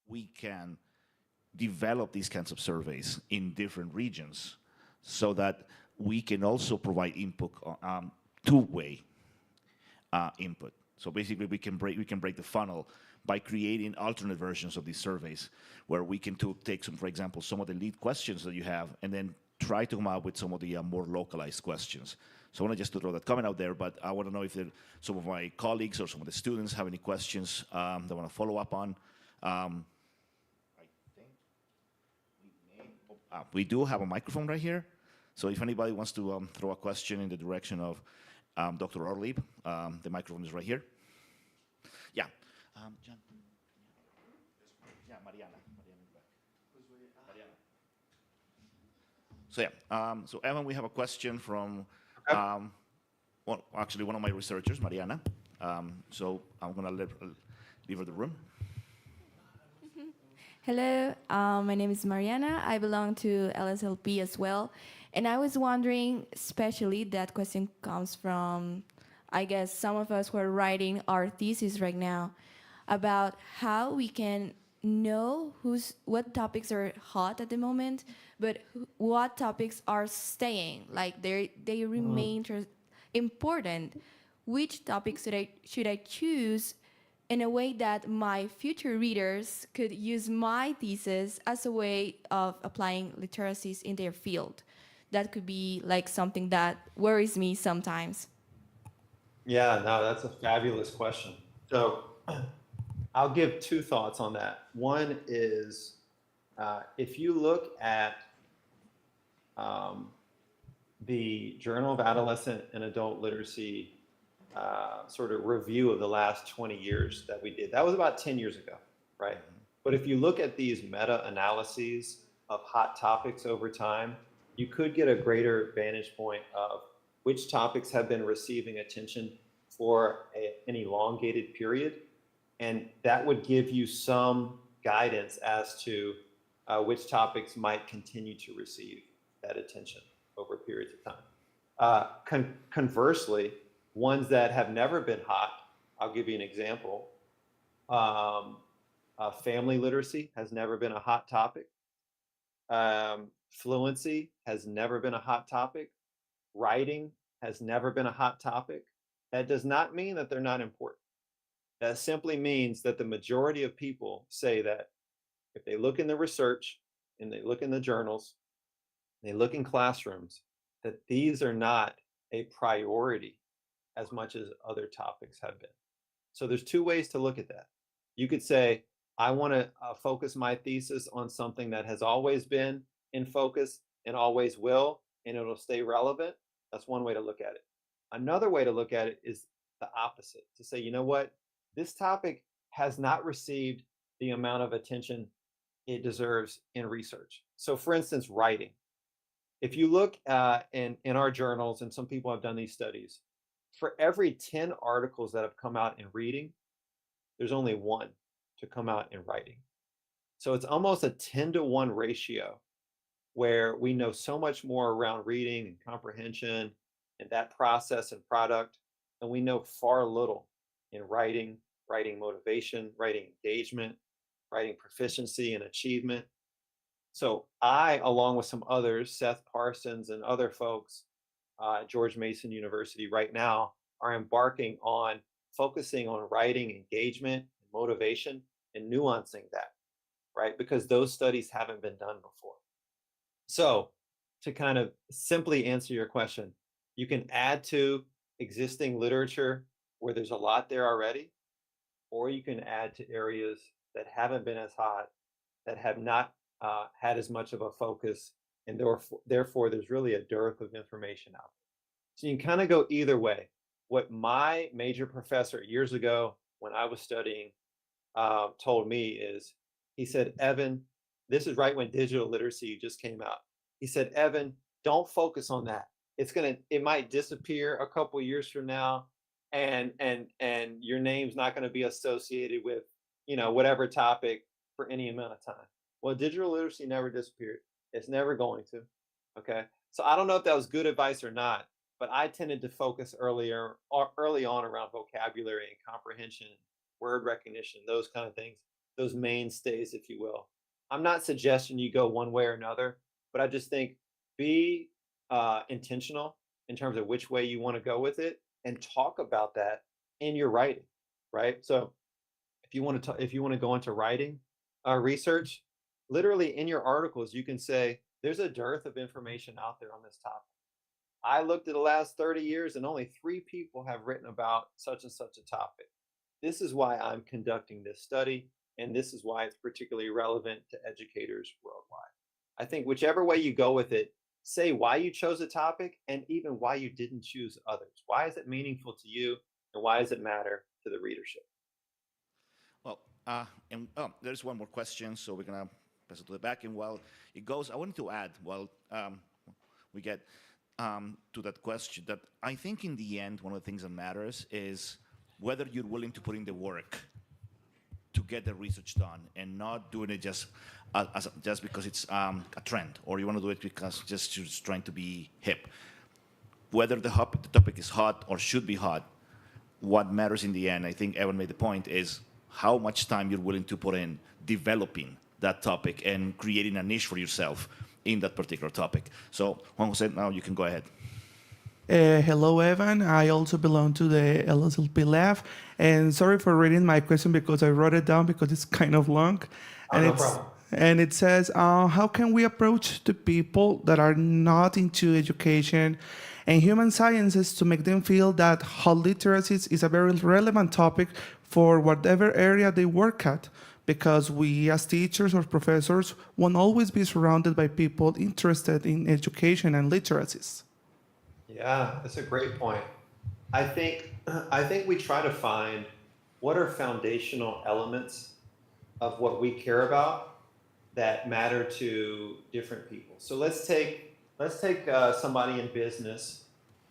We can develop these kinds of surveys in different regions so that we can also provide input, two-way input. So basically, we can break the funnel by creating alternate versions of these surveys, where we can take some, for example, some of the lead questions that you have, and then try to come up with some of the more localized questions. So I want to just throw that comment out there, but I want to know if some of my colleagues or some of the students have any questions they want to follow up on. I think we do have a microphone right here. So if anybody wants to throw a question in the direction of Dr. Orleeb, the microphone is right here. Yeah. John. Yeah, Mariana. So yeah, so Evan, we have a question from, well, actually one of my researchers, Mariana. So I'm going to leave her the room. Hello, my name is Mariana. I belong to LSLP as well. And I was wondering, especially that question comes from, I guess, some of us who are writing our thesis right now, about how we can know what topics are hot at the moment, but what topics are staying, like they remain important. Which topics should I choose in a way that my future readers could use my thesis as a way of applying literacies in their field? That could be like something that worries me sometimes. Yeah, no, that's a fabulous question. So I'll give two thoughts on that. One is if you look at the Journal of Adolescent and Adult Literacy sort of review of the last 20 years that we did, that was about 10 years ago, right? But if you look at these meta-analyses of hot topics over time, you could get a greater vantage point of which topics have been receiving attention for an elongated period. And that would give you some guidance as to which topics might continue to receive that attention over periods of time. Conversely, ones that have never been hot, I'll give you an example. Family literacy has never been a hot topic. Fluency has never been a hot topic. Writing has never been a hot topic. That does not mean that they're not important. That simply means that the majority of people say that if they look in the research and they look in the journals, they look in classrooms, that these are not a priority as much as other topics have been. So there's two ways to look at that. You could say, I want to focus my thesis on something that has always been in focus and always will, and it'll stay relevant. That's one way to look at it. Another way to look at it is the opposite, to say, you know what, this topic has not received the amount of attention it deserves in research. So for instance, writing. If you look in our journals, and some people have done these studies, for every 10 articles that have come out in reading, there's only one to come out in writing. So it's almost a 10-to-1 ratio where we know so much more around reading and comprehension and that process and product, and we know far little in writing, writing motivation, writing engagement, writing proficiency and achievement. So I, along with some others, Seth Parsons and other folks at George Mason University right now, are embarking on focusing on writing engagement and motivation and nuancing that, right? Because those studies haven't been done before. So to kind of simply answer your question, you can add to existing literature where there's a lot there already, or you can add to areas that haven't been as hot, that have not had as much of a focus, and therefore there's really a dearth of information out there. So you can kind of go either way. What my major professor years ago when I was studying told me is, he said, Evan, this is right when digital literacy just came out. He said, Evan, don't focus on that. It might disappear a couple years from now, and your name's not going to be associated with, whatever topic for any amount of time. Well, digital literacy never disappeared. It's never going to. Okay. So I don't know if that was good advice or not, but I tended to focus early on around vocabulary and comprehension, word recognition, those kind of things, those mainstays, if you will. I'm not suggesting you go one way or another, but I just think be intentional in terms of which way you want to go with it, and talk about that in your writing, right? So if you want to go into writing research, literally in your articles, you can say, there's a dearth of information out there on this topic. I looked at the last 30 years and only 3 people have written about such and such a topic. This is why I'm conducting this study, and this is why it's particularly relevant to educators worldwide. I think whichever way you go with it, say why you chose a topic and even why you didn't choose others. Why is it meaningful to you, and why does it matter to the readership? Well, there's one more question, so we're going to pass it to the back. And while it goes, I wanted to add, while we get to that question, that I think in the end, one of the things that matters is whether you're willing to put in the work to get the research done and not doing it just because it's a trend, or you want to do it because just you're trying to be hip. Whether the topic is hot or should be hot, what matters in the end, I think Evan made the point, is how much time you're willing to put in developing that topic and creating a niche for yourself in that particular topic. So Juan Jose, now you can go ahead. Hello, Evan. I also belong to the LSLP lab. And sorry for reading my question because I wrote it down because it's kind of long. And no problem. And it says, how can we approach the people that are not into education and human sciences to make them feel that hot literacy is a very relevant topic for whatever area they work at? Because we as teachers or professors won't always be surrounded by people interested in education and literacies. Yeah, that's a great point. I think we try to find what are foundational elements of what we care about that matter to different people. So let's take somebody in business,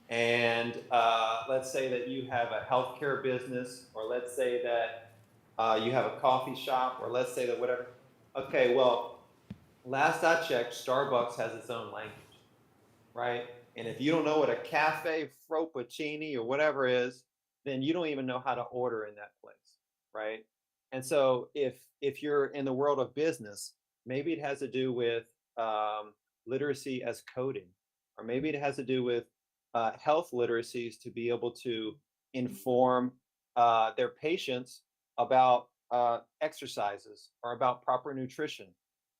and let's say that you have a healthcare business, or let's say that you have a coffee shop, or let's say that whatever. Okay, well, last I checked, Starbucks has its own language, right? And if you don't know what a cafe frappuccini or whatever is, then you don't even know how to order in that place, right? And so if you're in the world of business, maybe it has to do with literacy as coding, or maybe it has to do with health literacies to be able to inform their patients about exercises or about proper nutrition,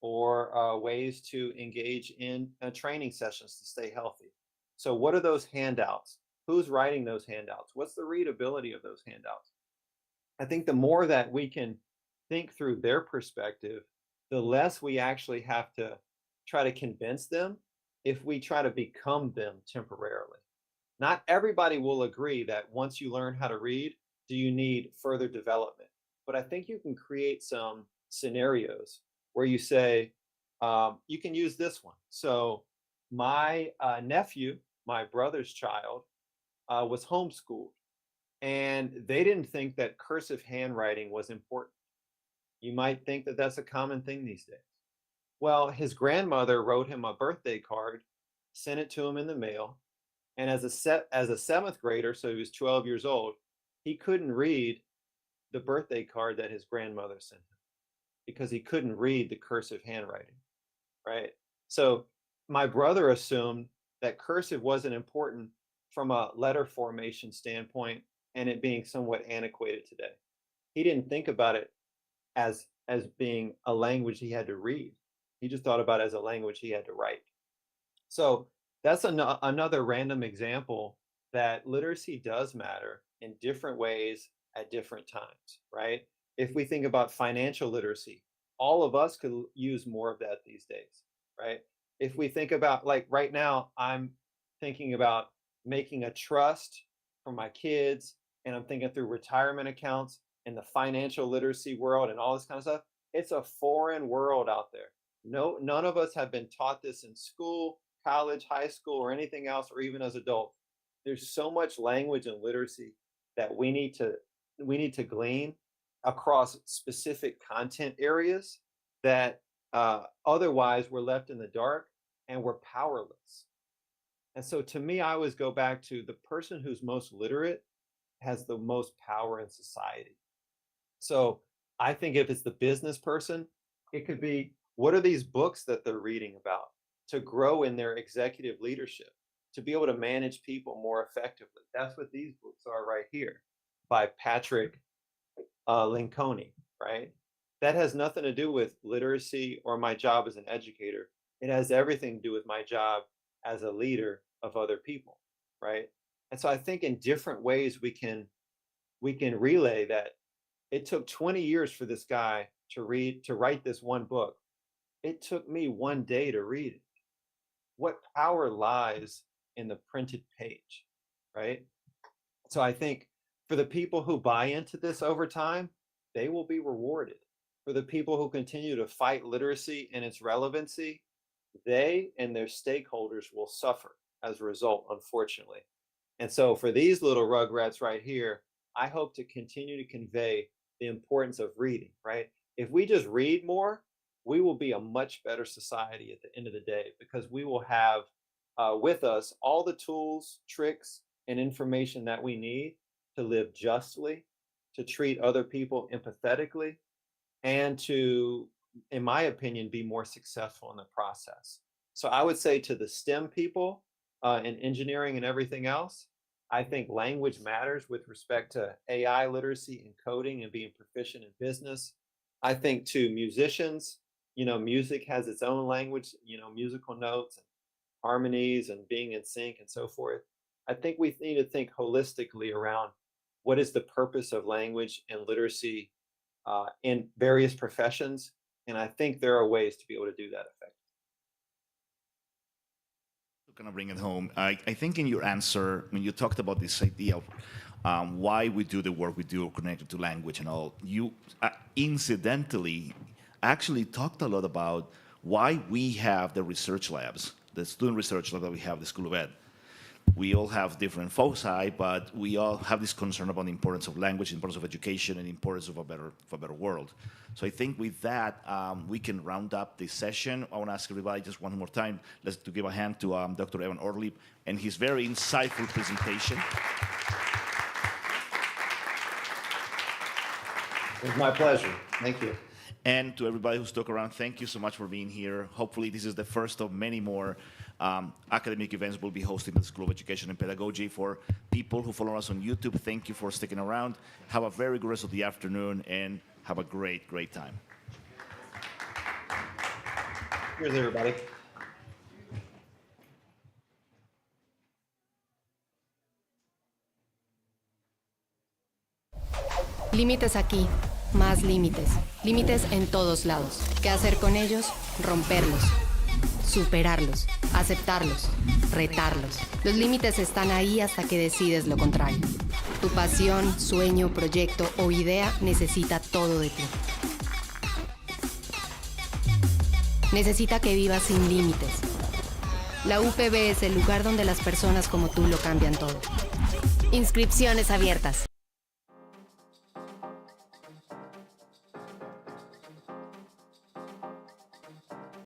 or ways to engage in training sessions to stay healthy. So what are those handouts? Who's writing those handouts? What's the readability of those handouts? I think the more that we can think through their perspective, the less we actually have to try to convince them if we try to become them temporarily. Not everybody will agree that once you learn how to read, do you need further development? But I think you can create some scenarios where you say, you can use this one. So my nephew, my brother's child, was homeschooled, and they didn't think that cursive handwriting was important. You might think that that's a common thing these days. Well, his grandmother wrote him a birthday card, sent it to him in the mail, and as a seventh grader, so he was 12 years old, he couldn't read the birthday card that his grandmother sent him because he couldn't read the cursive handwriting, right? So my brother assumed that cursive wasn't important from a letter formation standpoint, and it being somewhat antiquated today. He didn't think about it as being a language he had to read. He just thought about it as a language he had to write. So that's another random example that literacy does matter in different ways at different times, right? If we think about financial literacy, all of us could use more of that these days, right? If we think about, like right now, I'm thinking about making a trust for my kids, and I'm thinking through retirement accounts in the financial literacy world and all this kind of stuff. It's a foreign world out there. No, none of us have been taught this in school, college, high school, or anything else, or even as adults. There's so much language and literacy that we need to glean across specific content areas that otherwise we're left in the dark and we're powerless. And so to me, I always go back to the person who's most literate has the most power in society. So I think if it's the business person, it could be, what are these books that they're reading about to grow in their executive leadership, to be able to manage people more effectively? That's what these books are right here by Patrick Lencioni, right? That has nothing to do with literacy or my job as an educator. It has everything to do with my job as a leader of other people, right? And so I think in different ways we can relay that. It took 20 years for this guy to write this one book. It took me one day to read it. What power lies in the printed page, right? So I think for the people who buy into this over time, they will be rewarded. For the people who continue to fight literacy and its relevancy, they and their stakeholders will suffer as a result, unfortunately. And so for these little rugrats right here, I hope to continue to convey the importance of reading, right? If we just read more, we will be a much better society at the end of the day, because we will have with us all the tools, tricks, and information that we need to live justly, to treat other people empathetically, and to, in my opinion, be more successful in the process. So I would say to the STEM people in engineering and everything else, I think language matters with respect to AI literacy and coding and being proficient in business. I think to musicians, you know, music has its own language, you know, musical notes and harmonies and being in sync and so forth. I think we need to think holistically around what is the purpose of language and literacy in various professions. And I think there are ways to be able to do that effectively. Kind of bring it home. I think in your answer, when you talked about this idea of why we do the work we do connected to language and all, you incidentally actually talked a lot about why we have the research labs, the student research lab that we have at the School of Ed. We all have different foci, but we all have this concern about the importance of language, the importance of education, and the importance of a better world. So I think with that, we can round up this session. I want to ask everybody just one more time, to give a hand to Dr. Evan Orlip and his very insightful presentation. It was my pleasure. Thank you. And to everybody who stuck around, thank you so much for being here. Hopefully this is the first of many more academic events we'll be hosting at the School of Education and Pedagogy. For people who follow us on YouTube, thank you for sticking around. Have a very good rest of the afternoon and have a great, great time. Cheers, everybody. Límites aquí, más límites. Límites en todos lados. ¿Qué hacer con ellos? Romperlos. Superarlos. Aceptarlos. Retarlos. Los límites están ahí hasta que decides lo contrario. Tu pasión, sueño, proyecto o idea necesita todo de ti. Necesita que vivas sin límites. La UPB es el lugar donde las personas como tú lo cambian todo. Inscripciones abiertas.